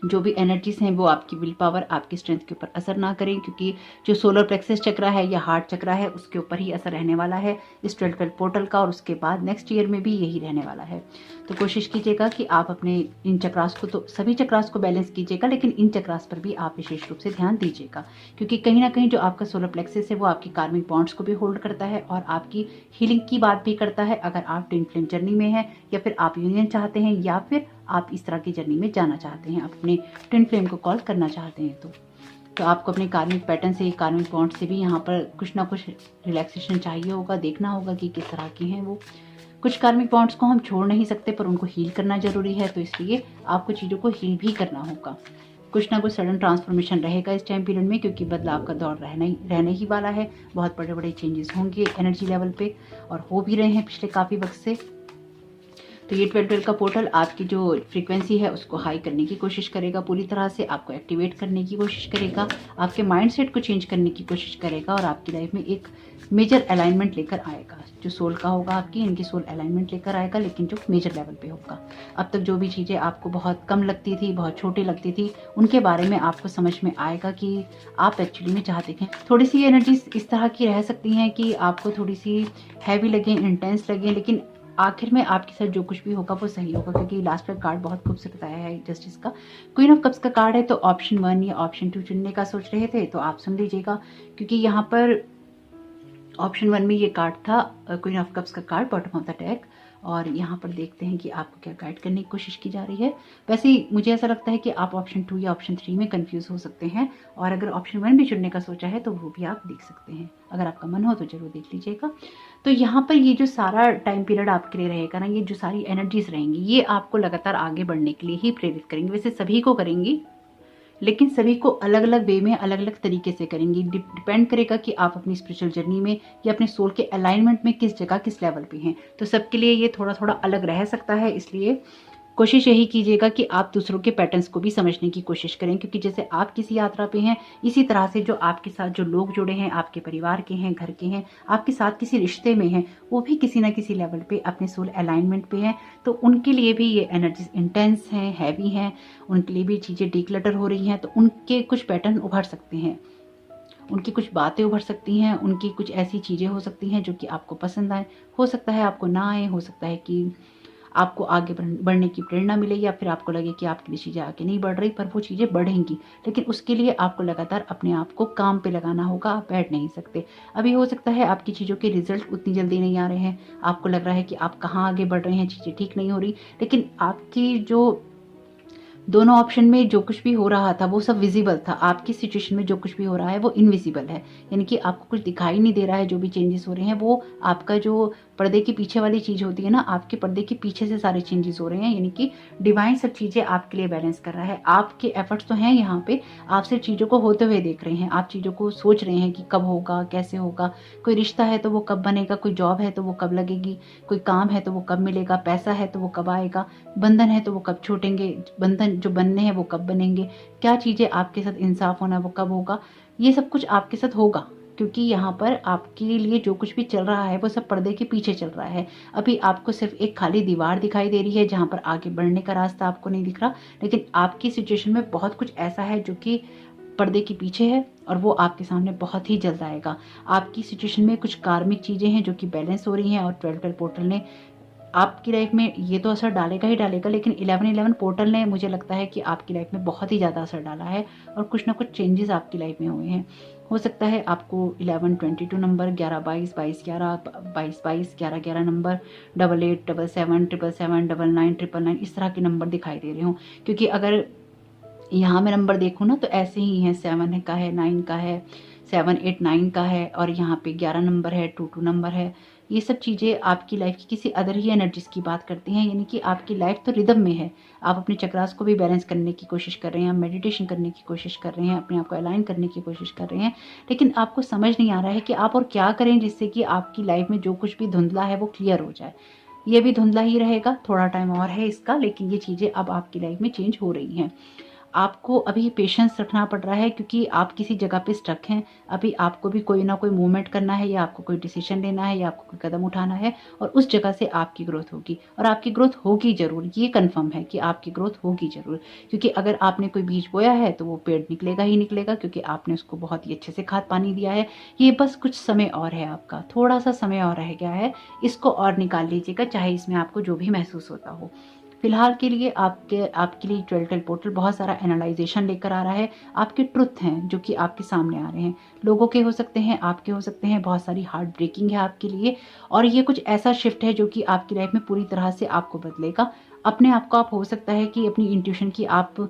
जो भी एनर्जीज हैं वो आपकी विल पावर, आपकी स्ट्रेंथ के ऊपर असर ना करें, क्योंकि जो सोलर प्लेक्सस चक्रा है या हार्ट चक्रा है उसके ऊपर ही असर रहने वाला है इस 12 पोर्टल का, और उसके बाद नेक्स्ट ईयर में भी यही रहने वाला है। तो कोशिश कीजिएगा कि आप अपने इन चक्रास को, तो सभी चक्रास को बैलेंस कीजिएगा, लेकिन इन चक्रास पर भी आप विशेष रूप से ध्यान दीजिएगा, क्योंकि कहीं ना कहीं जो आपका सोलर प्लेक्सस है वो आपकी कार्मिक बॉन्ड्स को भी होल्ड करता है और आपकी हीलिंग की बात भी करता है। अगर आप ट्विन फ्लेम जर्नी में हैं या फिर आप यूनियन चाहते हैं या फिर आप इस तरह की जर्नी में जाना चाहते हैं, अपने ट्विन फ्लेम को कॉल करना चाहते हैं, तो आपको अपने कार्मिक पैटर्न से, कार्मिक बॉन्ड से भी यहाँ पर कुछ ना कुछ रिलैक्सेशन चाहिए होगा। देखना होगा कि किस तरह की हैं वो। कुछ कार्मिक बॉन्ड्स को हम छोड़ नहीं सकते पर उनको हील करना जरूरी है, तो इसलिए आपको चीज़ों को हील भी करना होगा। कुछ ना कुछ सडन ट्रांसफॉर्मेशन रहेगा इस टाइम पीरियड में, क्योंकि बदलाव का दौर रहने ही वाला है। बहुत बड़े बड़े चेंजेस होंगे एनर्जी लेवल पे और हो भी रहे हैं पिछले काफ़ी वक्त से। तो ये 12 का पोर्टल आपकी जो फ्रीक्वेंसी है उसको हाई करने की कोशिश करेगा, पूरी तरह से आपको एक्टिवेट करने की कोशिश करेगा, आपके माइंडसेट को चेंज करने की कोशिश करेगा और आपकी लाइफ में एक मेजर अलाइनमेंट लेकर आएगा। जो सोल का होगा आपकी, इनकी सोल अलाइनमेंट लेकर आएगा, लेकिन जो मेजर लेवल पे होगा। अब तक जो भी चीज़ें आपको बहुत कम लगती थी, बहुत छोटी लगती थी, उनके बारे में आपको समझ में आएगा कि आप एक्चुअली में चाहते हैं। थोड़ी सी एनर्जीज इस तरह की रह सकती हैं कि आपको थोड़ी सी हैवी लगे, इंटेंस लगे, लेकिन आखिर में आपके साथ जो कुछ भी होगा वो सही होगा, क्योंकि लास्ट का कार्ड बहुत खूबसूरत आया है जस्टिस का। क्वीन ऑफ कप्स का कार्ड है, तो ऑप्शन 1 या ऑप्शन 2 चुनने का सोच रहे थे तो आप सुन लीजिएगा, क्योंकि यहाँ पर ऑप्शन 1 में ये कार्ड था क्वीन ऑफ कप्स का card bottom of the deck, और यहाँ पर देखते हैं कि आपको क्या गाइड करने की कोशिश की जा रही है। वैसे मुझे ऐसा लगता है कि आप ऑप्शन 2 या ऑप्शन 3 में कंफ्यूज हो सकते हैं, और अगर ऑप्शन 1 भी चुनने का सोचा है तो वो भी आप देख सकते हैं। अगर आपका मन हो तो जरूर देख लीजिएगा। तो यहाँ पर ये जो सारा टाइम पीरियड आपके लिए रहेगा ना, ये जो सारी एनर्जीज रहेंगी, ये आपको लगातार आगे बढ़ने के लिए ही प्रेरित करेंगे। वैसे सभी को करेंगी, लेकिन सभी को अलग अलग वे में, अलग अलग तरीके से करेंगी। डिपेंड करेगा कि आप अपनी स्पिरिचुअल जर्नी में या अपने सोल के अलाइनमेंट में किस जगह, किस लेवल पे हैं। तो सबके लिए ये थोड़ा थोड़ा अलग रह सकता है, इसलिए कोशिश यही कीजिएगा कि आप दूसरों के पैटर्न्स को भी समझने की कोशिश करें, क्योंकि जैसे आप किसी यात्रा पे हैं, इसी तरह से जो आपके साथ जो लोग जुड़े हैं, आपके परिवार के हैं, घर के हैं, आपके साथ किसी रिश्ते में हैं, वो भी किसी ना किसी लेवल पे अपने सोल अलाइनमेंट पे हैं। तो उनके लिए भी ये एनर्जीज इंटेंस हैं, हैवी हैं, उनके लिए भी चीज़ें डिक्लटर हो रही हैं। तो उनके कुछ पैटर्न उभर सकते हैं, उनकी कुछ बातें उभर सकती हैं, उनकी कुछ ऐसी चीज़ें हो सकती हैं जो कि आपको पसंद आए, हो सकता है आपको ना आए, हो सकता है कि आपको आगे बढ़ने की प्रेरणा मिले, या फिर आपको लगे कि आपकी चीज़ें आगे नहीं बढ़ रही, पर वो चीज़ें बढ़ेंगी। लेकिन उसके लिए आपको लगातार अपने आप को काम पे लगाना होगा, आप बैठ नहीं सकते। अभी हो सकता है आपकी चीज़ों के रिजल्ट उतनी जल्दी नहीं आ रहे हैं, आपको लग रहा है कि आप कहाँ आगे बढ़ रहे हैं, चीज़ें ठीक नहीं हो रही, लेकिन आपकी जो दोनों ऑप्शन में जो कुछ भी हो रहा था वो सब विजिबल था। आपकी सिचुएशन में जो कुछ भी हो रहा है वो इनविजिबल है, यानी कि आपको कुछ दिखाई नहीं दे रहा है। जो भी चेंजेस हो रहे हैं वो आपका जो पर्दे के पीछे वाली चीज़ होती है ना, आपके पर्दे के पीछे से सारे चेंजेस हो रहे हैं, यानी कि डिवाइन सब चीज़ें आपके लिए बैलेंस कर रहा है। आपके एफर्ट्स तो हैं यहाँ पे, आप सिर्फ चीज़ों को होते हुए देख रहे हैं, आप चीज़ों को सोच रहे हैं कि कब होगा, कैसे होगा। कोई रिश्ता है तो वो कब बनेगा, कोई जॉब है तो वो कब लगेगी, कोई काम है तो वो कब मिलेगा, पैसा है तो वो कब आएगा, बंधन है तो वो कब छूटेंगे, बंधन जो बनने हैं वो कब बनेंगे, क्या चीज़ें आपके साथ इंसाफ होना है वो कब होगा। ये सब कुछ आपके साथ होगा, क्योंकि यहाँ पर आपके लिए जो कुछ भी चल रहा है वो सब पर्दे के पीछे चल रहा है। अभी आपको सिर्फ एक खाली दीवार दिखाई दे रही है जहाँ पर आगे बढ़ने का रास्ता आपको नहीं दिख रहा, लेकिन आपकी सिचुएशन में बहुत कुछ ऐसा है जो कि पर्दे के पीछे है, और वो आपके सामने बहुत ही जल्द आएगा। आपकी सिचुएशन में कुछ कार्मिक चीज़ें हैं जो कि बैलेंस हो रही हैं, और 12 पोर्टल ने आपकी लाइफ में ये तो असर डालेगा ही डालेगा, लेकिन 11 पोर्टल ने मुझे लगता है कि आपकी लाइफ में बहुत ही ज़्यादा असर डाला है, और कुछ ना कुछ चेंजेस आपकी लाइफ में हुए हैं। हो सकता है आपको 1122 नंबर, 1122, 2211, 2222, 1111 नंबर, 88, 77, 777, 99, 999 इस तरह के नंबर दिखाई दे रहे हों, क्योंकि अगर यहाँ मैं नंबर देखूँ ना तो ऐसे ही है, 7 का है, 9 का है, 7, 8, 9 का है, और यहाँ पे 11 नंबर है, 22 नंबर है। ये सब चीज़ें आपकी लाइफ की किसी अदर ही एनर्जीज की बात करती हैं, यानी कि आपकी लाइफ तो रिदम में है। आप अपने चक्रास को भी बैलेंस करने की कोशिश कर रहे हैं, मेडिटेशन करने की कोशिश कर रहे हैं, अपने आप को अलाइन करने की कोशिश कर रहे हैं, लेकिन आपको समझ नहीं आ रहा है कि आप और क्या करें जिससे कि आपकी लाइफ में जो कुछ भी धुंधला है वो क्लियर हो जाए। ये भी धुंधला ही रहेगा, थोड़ा टाइम और है इसका, लेकिन ये चीज़ें अब आपकी लाइफ में चेंज हो रही हैं। आपको अभी पेशेंस रखना पड़ रहा है, क्योंकि आप किसी जगह पे स्टक हैं। अभी आपको भी कोई ना कोई मूवमेंट करना है, या आपको कोई डिसीजन लेना है, या आपको कोई कदम उठाना है, और उस जगह से आपकी ग्रोथ होगी, और आपकी ग्रोथ होगी जरूर। ये कंफर्म है कि आपकी ग्रोथ होगी जरूर, क्योंकि अगर आपने कोई बीज बोया है तो वो पेड़ निकलेगा ही निकलेगा, क्योंकि आपने उसको बहुत ही अच्छे से खाद पानी दिया है। ये बस कुछ समय और है, आपका थोड़ा सा समय और रह गया है, इसको और निकाल लीजिएगा, चाहे इसमें आपको जो भी महसूस होता हो। फिलहाल के लिए आपके लिए 12 पोर्टल बहुत सारा एनालाइजेशन लेकर आ रहा है। आपके ट्रुथ हैं जो कि आपके सामने आ रहे हैं, लोगों के हो सकते हैं, आपके हो सकते हैं, बहुत सारी हार्ट ब्रेकिंग है आपके लिए, और ये कुछ ऐसा शिफ्ट है जो कि आपकी लाइफ में पूरी तरह से आपको बदलेगा। अपने आप को आप हो सकता है कि अपनी इंट्यूशन की आप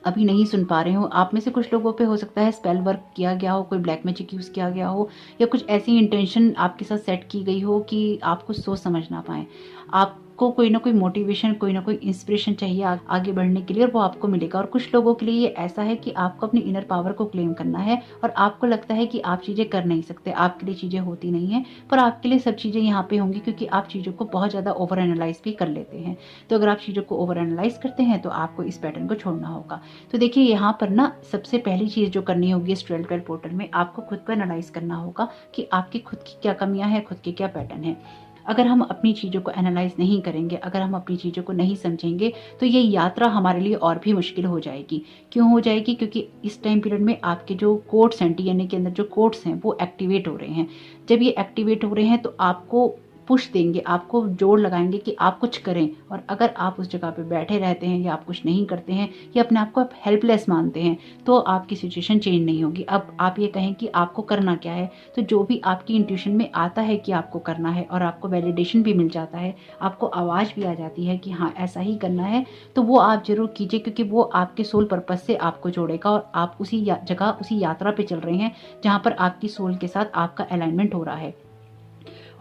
अभी नहीं सुन पा रहे हो। आप में से कुछ लोगों पे हो सकता है स्पेल वर्क किया गया हो, कोई ब्लैक मैजिक यूज़ किया गया हो, या कुछ ऐसी इंटेंशन आपके साथ सेट की गई हो कि आप कुछ सोच समझ ना पाए। आपको कोई ना कोई मोटिवेशन, कोई ना कोई इंस्पिरेशन चाहिए आगे बढ़ने के लिए, और वो आपको मिलेगा। और कुछ लोगों के लिए ये ऐसा है कि आपको अपनी इनर पावर को क्लेम करना है, और आपको लगता है कि आप चीज़ें कर नहीं सकते, आपके लिए चीज़ें होती नहीं हैं, पर आपके लिए सब चीज़ें यहाँ पे होंगी, क्योंकि आप चीज़ों को बहुत ज़्यादा ओवर एनालाइज भी कर लेते हैं। तो अगर आप चीज़ों को ओवर एनालाइज करते हैं तो आपको इस पैटर्न को छोड़ना होगा। तो देखिए यहाँ पर ना सबसे पहली चीज़ जो करनी होगी इस 12 पोर्टल में, आपको खुद को एनालाइज करना होगा कि आपकी खुद की क्या कमियां हैं, खुद के क्या पैटर्न है। अगर हम अपनी चीज़ों को एनालाइज नहीं करेंगे, अगर हम अपनी चीज़ों को नहीं समझेंगे, तो ये यात्रा हमारे लिए और भी मुश्किल हो जाएगी। क्यों हो जाएगी? क्योंकि इस टाइम पीरियड में आपके जो कोड्स हैं, DNA के अंदर जो कोड्स हैं वो एक्टिवेट हो रहे हैं। जब ये एक्टिवेट हो रहे हैं तो आपको पुश देंगे, आपको जोर लगाएंगे कि आप कुछ करें। और अगर आप उस जगह पे बैठे रहते हैं या आप कुछ नहीं करते हैं या अपने आप को आप हेल्पलेस मानते हैं, तो आपकी सिचुएशन चेंज नहीं होगी। अब आप ये कहें कि आपको करना क्या है, तो जो भी आपकी इंट्यूशन में आता है कि आपको करना है और आपको वैलिडेशन भी मिल जाता है, आपको आवाज़ भी आ जाती है कि हाँ ऐसा ही करना है, तो वो आप ज़रूर कीजिए, क्योंकि वो आपके सोल पर्पस से आपको जोड़ेगा और आप उसी जगह उसी यात्रा पे चल रहे हैं जहाँ पर आपकी सोल के साथ आपका अलाइनमेंट हो रहा है।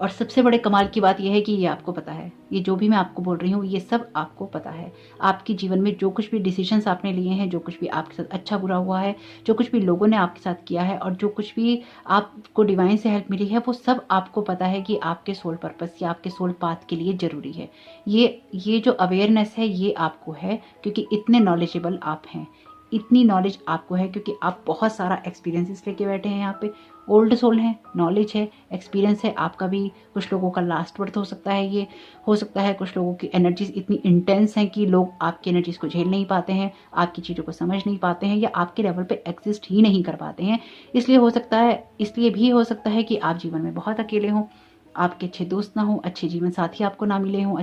और सबसे बड़े कमाल की बात यह है कि ये आपको पता है, ये जो भी मैं आपको बोल रही हूँ ये सब आपको पता है। आपके जीवन में जो कुछ भी डिसीजंस आपने लिए हैं, जो कुछ भी आपके साथ अच्छा बुरा हुआ है, जो कुछ भी लोगों ने आपके साथ किया है और जो कुछ भी आपको डिवाइन से हेल्प मिली है, वो सब आपको पता है कि आपके सोल पर्पस या आपके सोल पाथ के लिए ज़रूरी है। ये जो अवेयरनेस है ये आपको है, क्योंकि इतने नॉलेजेबल आप हैं, इतनी नॉलेज आपको है, क्योंकि आप बहुत सारा एक्सपीरियंसेस लेके बैठे हैं यहाँ पे। ओल्ड सोल है, नॉलेज है, एक्सपीरियंस है आपका भी। कुछ लोगों का लास्ट बर्थ हो सकता है, ये हो सकता है कुछ लोगों की एनर्जीज इतनी इंटेंस हैं कि लोग आपकी एनर्जीज को झेल नहीं पाते हैं, आपकी चीज़ों को समझ नहीं पाते हैं या आपके लेवल पे एग्जिस्ट ही नहीं कर पाते हैं। इसलिए भी हो सकता है कि आप जीवन में बहुत अकेले हों, आपके अच्छे दोस्त ना हो, अच्छे जीवन साथी आपको ना मिले हों,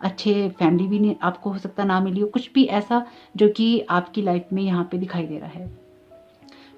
अच्छे फैमिली भी नहीं आपको हो सकता ना मिली हो, कुछ भी ऐसा जो कि आपकी लाइफ में यहाँ पे दिखाई दे रहा है,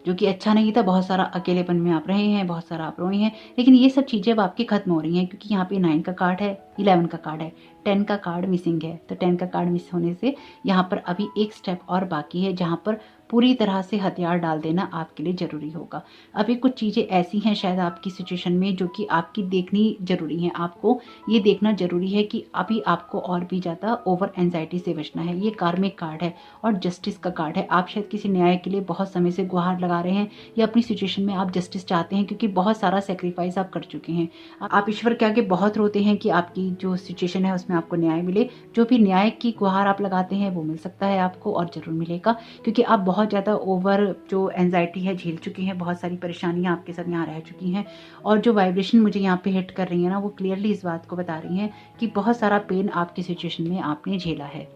जो कि अच्छा नहीं था। बहुत सारा अकेलेपन में आप रहे हैं, बहुत सारा आप रोए हैं, लेकिन ये सब चीज़ें अब आपकी खत्म हो रही हैं, क्योंकि यहाँ पे 9 का कार्ड है, 11 का कार्ड है, 10 का कार्ड मिसिंग है। तो 10 का कार्ड मिस होने से यहाँ पर अभी एक स्टेप और बाकी है, जहाँ पर पूरी तरह से हथियार डाल देना आपके लिए ज़रूरी होगा। अभी कुछ चीज़ें ऐसी हैं शायद आपकी सिचुएशन में जो कि आपकी देखनी ज़रूरी है। आपको ये देखना ज़रूरी है कि अभी आपको और भी ज़्यादा ओवर एंजाइटी से बचना है। ये कार्मिक कार्ड है और जस्टिस का कार्ड है। आप शायद किसी न्याय के लिए बहुत समय से गुहार लगा रहे हैं या अपनी सिचुएशन में आप जस्टिस चाहते हैं, क्योंकि बहुत सारा सेक्रीफाइस आप कर चुके हैं। आप ईश्वर के आगे बहुत रोते हैं कि आपकी जो सिचुएशन है उसमें आपको न्याय मिले। जो भी न्याय की गुहार आप लगाते हैं वो मिल सकता है आपको, और ज़रूर मिलेगा, क्योंकि आप बहुत ज़्यादा ओवर जो एंजाइटी है झेल चुके हैं, बहुत सारी परेशानियां आपके साथ यहाँ रह चुकी हैं। और जो वाइब्रेशन मुझे यहाँ पे हिट कर रही है ना, वो क्लियरली इस बात को बता रही हैं कि बहुत सारा पेन आपकी सिचुएशन में आपने झेला है।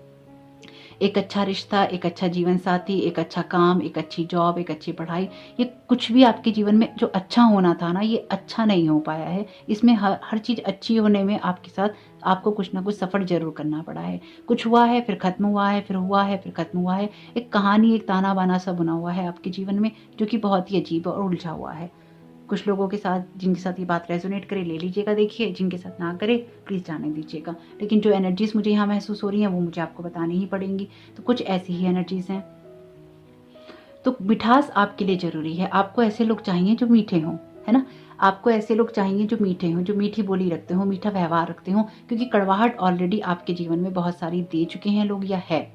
एक अच्छा रिश्ता, एक अच्छा जीवन साथी, एक अच्छा काम, एक अच्छी जॉब, एक अच्छी पढ़ाई, ये कुछ भी आपके जीवन में जो अच्छा होना था ना, ये अच्छा नहीं हो पाया है। इसमें हर चीज़ अच्छी होने में आपके साथ आपको कुछ ना कुछ सफ़र जरूर करना पड़ा है। कुछ हुआ है, फिर खत्म हुआ है, फिर हुआ है, फिर खत्म हुआ है। एक कहानी, एक ताना बाना सा बुना हुआ है आपके जीवन में, जो कि बहुत ही अजीब और उलझा हुआ है। कुछ लोगों के साथ, जिनके साथ ये बात रेजोनेट करे ले लीजिएगा, देखिए, जिनके साथ ना करे प्लीज़ जाने दीजिएगा। लेकिन जो एनर्जीज मुझे यहाँ महसूस हो रही हैं वो मुझे आपको बतानी ही पड़ेंगी। तो कुछ ऐसी ही एनर्जीज हैं। तो मिठास आपके लिए ज़रूरी है। आपको ऐसे लोग चाहिए जो मीठे हों, है ना। आपको ऐसे लोग चाहिए जो मीठे हों, जो मीठी बोली रखते हों, मीठा व्यवहार रखते हों, क्योंकि कड़वाहट ऑलरेडी आपके जीवन में बहुत सारी दे चुके हैं लोग या है।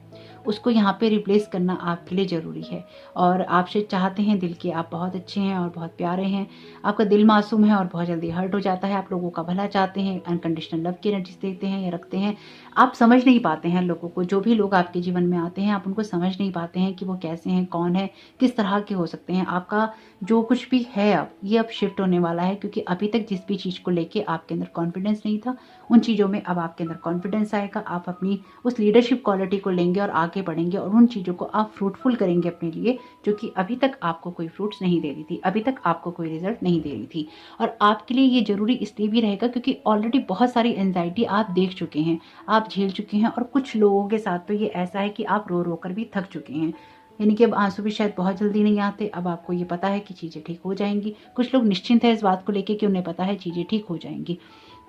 उसको यहाँ पे रिप्लेस करना आपके लिए ज़रूरी है। और आप शायद चाहते हैं दिल के, आप बहुत अच्छे हैं और बहुत प्यारे हैं, आपका दिल मासूम है और बहुत जल्दी हर्ट हो जाता है। आप लोगों का भला चाहते हैं, अनकंडीशनल लव की एनर्जीज देते हैं या रखते हैं। आप समझ नहीं पाते हैं लोगों को, जो भी लोग आपके जीवन में आते हैं आप उनको समझ नहीं पाते हैं कि वो कैसे हैं, कौन है, किस तरह के हो सकते हैं। आपका जो कुछ भी है अब शिफ्ट होने वाला है, क्योंकि अभी तक जिस भी चीज़ को लेके आपके अंदर कॉन्फिडेंस नहीं था, उन चीज़ों में अब आपके अंदर कॉन्फिडेंस आएगा। आप अपनी उस लीडरशिप क्वालिटी को लेंगे और आगे बढ़ेंगे और उन चीज़ों को आप फ्रूटफुल करेंगे अपने लिए, जो कि अभी तक आपको कोई फ्रूट्स नहीं दे रही थी, अभी तक आपको कोई रिजल्ट नहीं दे रही थी। और आपके लिए ये ज़रूरी इसलिए भी रहेगा क्योंकि ऑलरेडी बहुत सारी एंजाइटी आप देख चुके हैं, आप झेल चुके हैं। और कुछ लोगों के साथ तो ये ऐसा है कि आप रो रो कर भी थक चुके हैं, यानी कि अब आंसू भी शायद बहुत जल्दी नहीं आते। अब आपको ये पता है कि चीज़ें ठीक हो जाएंगी। कुछ लोग निश्चिंत है इस बात को लेके कि उन्हें पता है चीज़ें ठीक हो जाएंगी।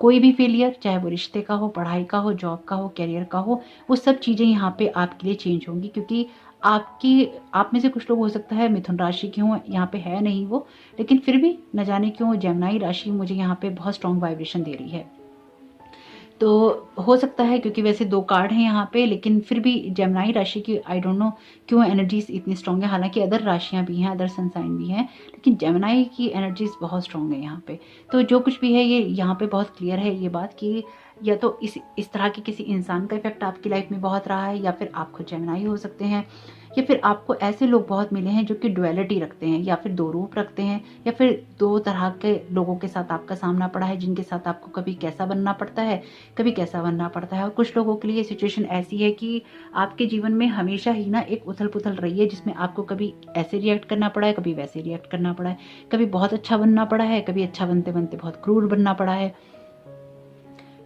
कोई भी फेलियर, चाहे वो रिश्ते का हो, पढ़ाई का हो, जॉब का हो, करियर का हो, वो सब चीज़ें यहाँ पे आपके लिए चेंज होंगी। क्योंकि आप में से कुछ लोग हो सकता है मिथुन राशि के हों, यहाँ पे है नहीं वो, लेकिन फिर भी न जाने क्यों जेमिनी राशि मुझे यहाँ पे बहुत स्ट्रॉन्ग वाइब्रेशन दे रही है। तो हो सकता है, क्योंकि वैसे 2 कार्ड हैं यहाँ पे, लेकिन फिर भी जेमिनी राशि की आई डोंट नो क्यों एनर्जीज इतनी स्ट्रॉन्ग है। हालांकि अदर राशियाँ भी हैं, अदर सन साइन भी हैं, लेकिन जेमिनी की एनर्जीज बहुत स्ट्रॉन्ग है यहाँ पे। तो जो कुछ भी है ये यहाँ पे बहुत क्लियर है ये बात कि या तो इस तरह के किसी इंसान का इफेक्ट आपकी लाइफ में बहुत रहा है, या फिर आप खुद जेमिनी हो सकते हैं, या फिर आपको ऐसे लोग बहुत मिले हैं जो कि डुअलिटी रखते हैं, या फिर 2 रूप रखते हैं, या फिर 2 तरह के लोगों के साथ आपका सामना पड़ा है, जिनके साथ आपको कभी कैसा बनना पड़ता है, कभी कैसा बनना पड़ता है। और कुछ लोगों के लिए सिचुएशन ऐसी है कि आपके जीवन में हमेशा ही ना एक उथल पुथल रही है, जिसमें आपको कभी ऐसे रिएक्ट करना पड़ा है, कभी वैसे रिएक्ट करना पड़ा है, कभी बहुत अच्छा बनना पड़ा है, कभी अच्छा बनते बनते बहुत क्रूर बनना पड़ा है।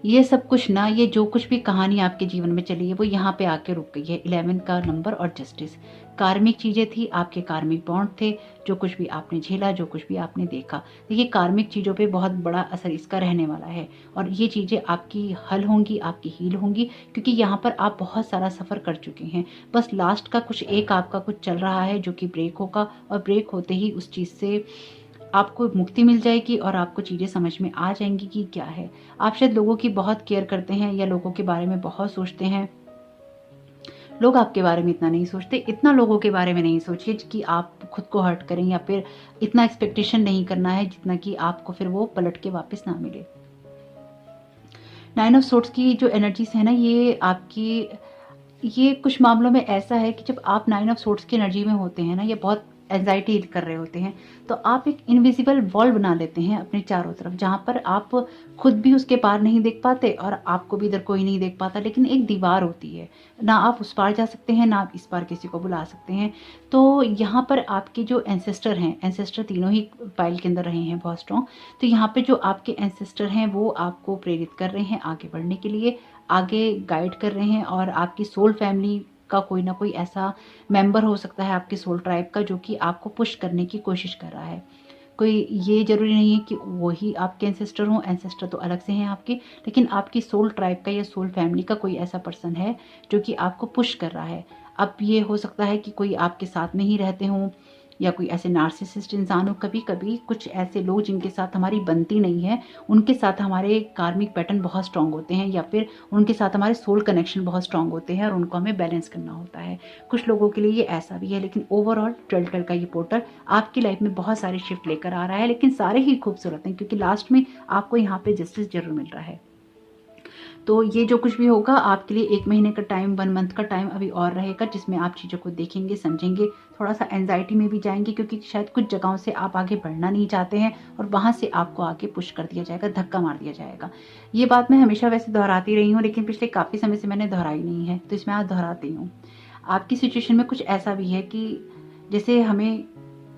ये सब कुछ ना, ये जो कुछ भी कहानी आपके जीवन में चली है वो यहाँ पे आके रुक गई है। 11 का नंबर और जस्टिस, कार्मिक चीजें थी, आपके कार्मिक बॉन्ड थे, जो कुछ भी आपने झेला, जो कुछ भी आपने देखा। देखिए कार्मिक चीजों पे बहुत बड़ा असर इसका रहने वाला है और ये चीजें आपकी हल होंगी, आपकी हील होंगी, क्योंकि यहाँ पर आप बहुत सारा सफर कर चुके हैं। बस लास्ट का कुछ एक आपका कुछ चल रहा है जो कि ब्रेक होगा, और ब्रेक होते ही उस चीज से आपको मुक्ति मिल जाएगी और आपको चीज़ें समझ में आ जाएंगी कि क्या है। आप शायद लोगों की बहुत केयर करते हैं या लोगों के बारे में बहुत सोचते हैं। लोग आपके बारे में इतना नहीं सोचते, इतना लोगों के बारे में नहीं सोचिए कि आप खुद को हर्ट करें, या फिर इतना एक्सपेक्टेशन नहीं करना है जितना कि आपको फिर वो पलट के वापस ना मिले। 9 ऑफ सोर्ड्स की जो एनर्जीज है ना, ये कुछ मामलों में ऐसा है कि जब आप 9 ऑफ सोर्ड्स की एनर्जी में होते हैं ना, ये बहुत एंजाइटी कर रहे होते हैं, तो आप एक इनविजिबल वॉल बना लेते हैं अपने चारों तरफ, जहाँ पर आप खुद भी उसके पार नहीं देख पाते और आपको भी इधर कोई नहीं देख पाता, लेकिन एक दीवार होती है ना, आप उस पार जा सकते हैं ना आप इस पार किसी को बुला सकते हैं। तो यहाँ पर आपके जो एंसेस्टर हैं, एंसेस्टर तीनों ही पाइल के अंदर रहे हैं बहुत स्ट्रॉन्ग, तो यहाँ पे जो आपके एंसेस्टर हैं वो आपको प्रेरित कर रहे हैं आगे बढ़ने के लिए, आगे गाइड कर रहे हैं। और आपकी सोल फैमिली का कोई ना कोई ऐसा मेंबर हो सकता है आपके सोल ट्राइब का, जो कि आपको पुश करने की कोशिश कर रहा है। कोई ये जरूरी नहीं है कि वही आपके एंसेस्टर हों, एंसेस्टर तो अलग से हैं आपके, लेकिन आपकी सोल ट्राइब का या सोल फैमिली का कोई ऐसा पर्सन है जो कि आपको पुश कर रहा है। अब ये हो सकता है कि कोई आपके साथ में ही रहते हों, या कोई ऐसे नार्सिसिस्ट इंसान हो। कभी कभी कुछ ऐसे लोग जिनके साथ हमारी बनती नहीं है, उनके साथ हमारे कार्मिक पैटर्न बहुत स्ट्रांग होते हैं, या फिर उनके साथ हमारे सोल कनेक्शन बहुत स्ट्रांग होते हैं और उनको हमें बैलेंस करना होता है। कुछ लोगों के लिए ये ऐसा भी है, लेकिन ओवरऑल 12 का ये पोर्टल आपकी लाइफ में बहुत सारे शिफ्ट लेकर आ रहा है, लेकिन सारे ही खूबसूरत हैं, क्योंकि लास्ट में आपको यहाँ पे जस्टिस जरूर मिल रहा है। तो ये जो कुछ भी होगा आपके लिए 1 महीने का टाइम, 1 मंथ का टाइम अभी और रहेगा, जिसमें आप चीज़ों को देखेंगे, समझेंगे, थोड़ा सा एंजाइटी में भी जाएंगे, क्योंकि शायद कुछ जगहों से आप आगे बढ़ना नहीं चाहते हैं और वहाँ से आपको आगे पुश कर दिया जाएगा, धक्का मार दिया जाएगा। ये बात मैं हमेशा वैसे दोहराती रही हूँ, लेकिन पिछले काफ़ी समय से मैंने दोहराई नहीं है, तो इसमें आज दोहराती हूँ। आपकी सिचुएशन में कुछ ऐसा भी है कि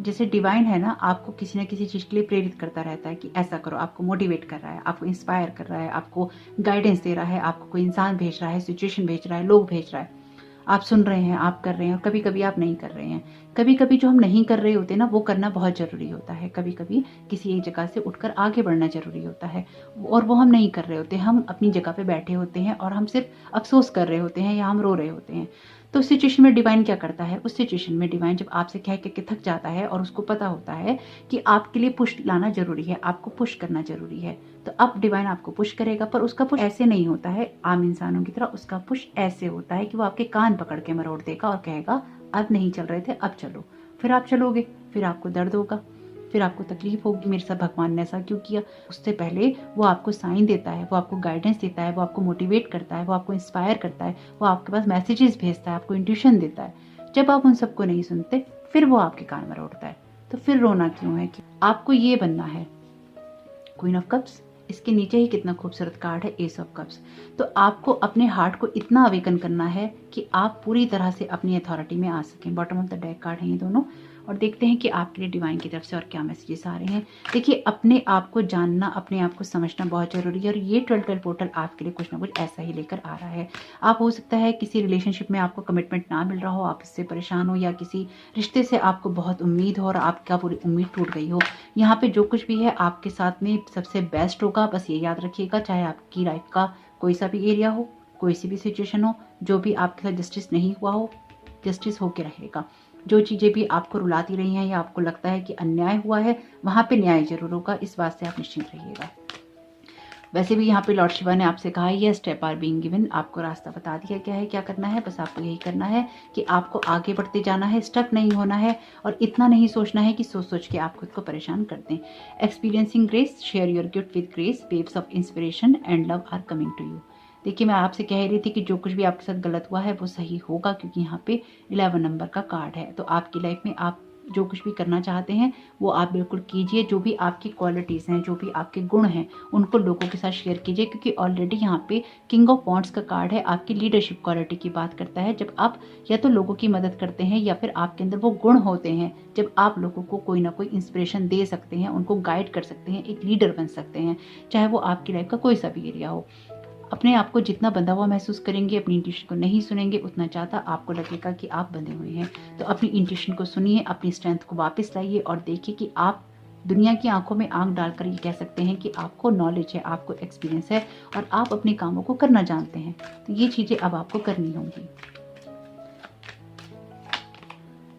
जैसे डिवाइन है ना, आपको किसी न किसी चीज़ के लिए प्रेरित करता रहता है कि ऐसा करो, आपको मोटिवेट कर रहा है, आपको इंस्पायर कर रहा है, आपको गाइडेंस दे रहा है, आपको कोई इंसान भेज रहा है, सिचुएशन भेज रहा है, लोग भेज रहा है, आप सुन रहे हैं, आप कर रहे हैं, और कभी कभी आप नहीं कर रहे हैं। कभी कभी जो हम नहीं कर रहे होते ना, वो करना बहुत ज़रूरी होता है। कभी कभी किसी एक जगह से उठकर आगे बढ़ना ज़रूरी होता है, और वो हम नहीं कर रहे होते, हम अपनी जगह पे बैठे होते हैं और हम सिर्फ अफसोस कर रहे होते हैं या हम रो रहे होते हैं। तो उस सिचुएशन में डिवाइन क्या करता है, उस सिचुएशन में डिवाइन जब आपसे कह के थक जाता है और उसको पता होता है कि आपके लिए पुश लाना जरूरी है, आपको पुश करना जरूरी है, तो अब डिवाइन आपको पुश करेगा। पर उसका पुश ऐसे नहीं होता है आम इंसानों की तरह, उसका पुश ऐसे होता है कि वो आपके कान पकड़ के मरोड़ देगा और कहेगा अब नहीं चल रहे थे, अब चलो। फिर आप चलोगे, फिर आपको दर्द होगा, फिर आपको तकलीफ होगी, मेरे साथ भगवान ने ऐसा क्यों किया। उससे पहले वो आपको साइन देता है, वो आपको गाइडेंस देता है, वो आपको मोटिवेट करता है, वो आपको इंस्पायर करता है, वो आपके पास मैसेजेस भेजता है, आपको इंट्यूशन देता है। जब आप उन सबको नहीं सुनते, फिर वो आपके कान में रोड़ता है। तो फिर रोना क्यों है? कि आपको ये बनना है क्वीन ऑफ कप्स। इसके नीचे ही कितना खूबसूरत कार्ड है, एस ऑफ कप्स। तो आपको अपने हार्ट को इतना अवेकन करना है कि आप पूरी तरह से अपनी अथॉरिटी में आ सकें। Bottom of the deck card है ये दोनों, और देखते हैं कि आपके लिए डिवाइन की तरफ से और क्या मैसेजेस आ रहे हैं। देखिए, अपने आप को जानना, अपने आप को समझना बहुत जरूरी है, और ये 12 पोर्टल आपके लिए कुछ ना कुछ ऐसा ही लेकर आ रहा है। आप हो सकता है किसी रिलेशनशिप में आपको कमिटमेंट ना मिल रहा हो, आप इससे परेशान हो, या किसी रिश्ते से आपको बहुत उम्मीद हो और आपका पूरी उम्मीद टूट गई हो। यहाँ पे जो कुछ भी है आपके साथ में सबसे बेस्ट होगा। बस ये याद रखिएगा, चाहे आपकी लाइफ का कोई सा भी एरिया हो, कोई सी भी सिचुएशन हो, जो भी आपके साथ जस्टिस नहीं हुआ हो, जस्टिस होके रहेगा। जो चीज़ें भी आपको रुलाती रही हैं या आपको लगता है कि अन्याय हुआ है, वहाँ पे न्याय जरूर होगा, इस बात से आप निश्चिंत रहिएगा। वैसे भी यहाँ पे लॉर्ड शिवा ने आपसे कहा है स्टेप आर बीइंग गिवन, आपको रास्ता बता दिया गया है क्या करना है। बस आपको यही करना है कि आपको आगे बढ़ते जाना है, स्टक नहीं होना है, और इतना नहीं सोचना है कि सोच सोच के आप खुद को परेशान कर दें। Experiencing grace, share your gift with grace, waves of inspiration and love are coming to you. देखिए, मैं आपसे कह रही थी कि जो कुछ भी आपके साथ गलत हुआ है वो सही होगा, क्योंकि यहाँ पे 11 नंबर का कार्ड है। तो आपकी लाइफ में आप जो कुछ भी करना चाहते हैं वो आप बिल्कुल कीजिए। जो भी आपकी क्वालिटीज़ हैं, जो भी आपके गुण हैं, उनको लोगों के साथ शेयर कीजिए, क्योंकि ऑलरेडी यहाँ पे किंग ऑफ वॉन्ड्स का कार्ड है, आपकी लीडरशिप क्वालिटी की बात करता है। जब आप या तो लोगों की मदद करते हैं या फिर आपके अंदर वो गुण होते हैं जब आप लोगों को कोई ना कोई इंस्पिरेशन दे सकते हैं, उनको गाइड कर सकते हैं, एक लीडर बन सकते हैं, चाहे वो आपकी लाइफ का कोई सा भी एरिया हो। अपने आप को जितना बंधा हुआ महसूस करेंगे, अपनी इंट्यूशन को नहीं सुनेंगे, उतना ज़्यादा आपको लगेगा कि आप बंधे हुए हैं। तो अपनी इंट्यूशन को सुनिए, अपनी स्ट्रेंथ को वापस लाइए और देखिए कि आप दुनिया की आंखों में आंख डालकर ये कह सकते हैं कि आपको नॉलेज है, आपको एक्सपीरियंस है और आप अपने कामों को करना जानते हैं। तो ये चीज़ें अब आपको करनी होंगी।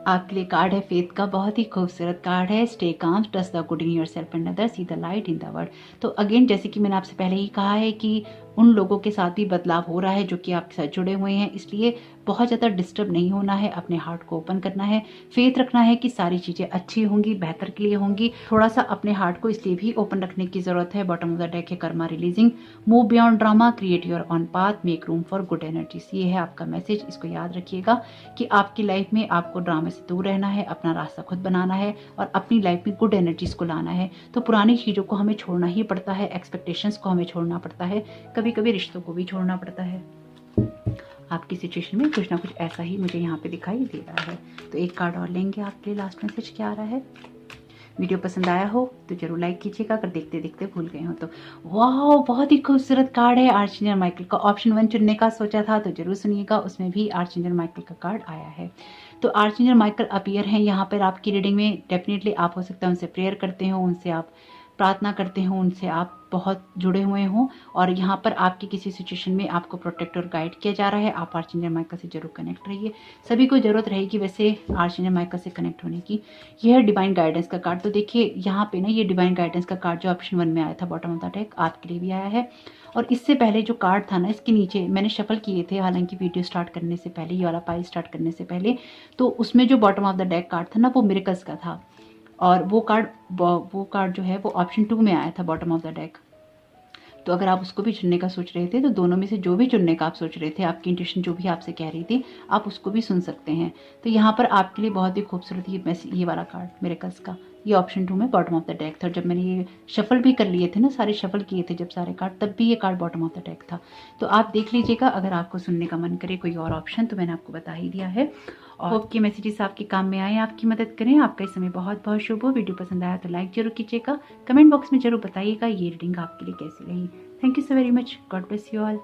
आपके लिए कार्ड है फेथ का, बहुत ही खूबसूरत कार्ड है। Stay calm, trust the good in yourself and others, see the light in the world. तो अगेन, जैसे कि मैंने आपसे पहले ही कहा है कि उन लोगों के साथ भी बदलाव हो रहा है जो कि आपके साथ जुड़े हुए हैं, इसलिए बहुत ज़्यादा डिस्टर्ब नहीं होना है, अपने हार्ट को ओपन करना है, फेथ रखना है कि सारी चीज़ें अच्छी होंगी, बेहतर के लिए होंगी। थोड़ा सा अपने हार्ट को इसलिए भी ओपन रखने की ज़रूरत है। बॉटम ऑफ द डेक है Karma releasing, move beyond drama, create your on path, make room for good energies. ये है आपका मैसेज, इसको याद रखिएगा कि आपकी लाइफ में आपको ड्रामे से दूर रहना है, अपना रास्ता खुद बनाना है और अपनी लाइफ में गुड एनर्जीज को लाना है। तो पुरानी चीज़ों को हमें छोड़ना ही पड़ता है, एक्सपेक्टेशंस को हमें छोड़ना पड़ता है, कभी कभी रिश्तों को भी छोड़ना पड़ता है। आपकी सिचुएशन में कुछ ना कुछ ऐसा ही मुझे यहाँ पे दिखाई दे रहा है। तो एक कार्ड और लेंगे, आपके लिए लास्ट मैसेज क्या आ रहा है। वीडियो पसंद आया हो तो जरूर लाइक कीजिएगा, अगर देखते देखते भूल गए हो तो। वाह, बहुत ही खूबसूरत कार्ड है आर्चएंजल माइकल का। ऑप्शन 1 चुनने का सोचा था तो जरूर सुनिएगा, उसमें भी आर्चएंजल माइकल का कार्ड आया है। तो आर्चएंजल माइकल अपीयर हैं यहाँ पर आपकी रीडिंग में। डेफिनेटली आप हो सकता है उनसे प्रेयर करते हो, उनसे आप प्रार्थना करते हो, उनसे आप बहुत जुड़े हुए हों और यहाँ पर आपकी किसी सिचुएशन में आपको प्रोटेक्ट और गाइड किया जा रहा है। आप आर्चएंजल माइकल से जरूर कनेक्ट रहिए, सभी को जरूरत रहेगी वैसे आर्चएंजल माइकल से कनेक्ट होने की। यह है डिवाइन गाइडेंस का कार्ड। तो देखिए यहाँ पे ना, ये डिवाइन गाइडेंस का कार्ड जो ऑप्शन 1 में आया था बॉटम ऑफ द डेक, आपके लिए भी आया है। और इससे पहले जो कार्ड था ना, इसके नीचे मैंने शफल किए थे, हालांकि वीडियो स्टार्ट करने से पहले, ये वाला पाई स्टार्ट करने से पहले, तो उसमें जो bottom of the deck card था ना, वो मिरेकल्स का था और वो कार्ड जो है वो ऑप्शन 2 में आया था बॉटम ऑफ द डेक। तो अगर आप उसको भी चुनने का सोच रहे थे तो दोनों में से जो भी चुनने का आप सोच रहे थे, आपकी इंट्यूशन जो भी आपसे कह रही थी, आप उसको भी सुन सकते हैं। तो यहाँ पर आपके लिए बहुत ही खूबसूरत ये वाला कार्ड मिरेकल्स का, ये ऑप्शन 2 में बॉटम ऑफ द डेक था। जब मैंने ये शफल भी कर लिए थे ना, सारे शफल किए थे जब सारे कार्ड, तब भी ये card bottom of the deck था। तो आप देख लीजिएगा, अगर आपको सुनने का मन करे कोई और ऑप्शन तो मैंने आपको बता ही दिया है। और होप के मैसेजेस आपके काम में आए, आपकी मदद करें। आपका इस समय बहुत बहुत शुभ हो। वीडियो पसंद आया तो लाइक जरूर कीजिएगा, कमेंट बॉक्स में जरूर बताइएगा ये रीडिंग आपके लिए कैसी रही। Thank you so very much, God bless you all.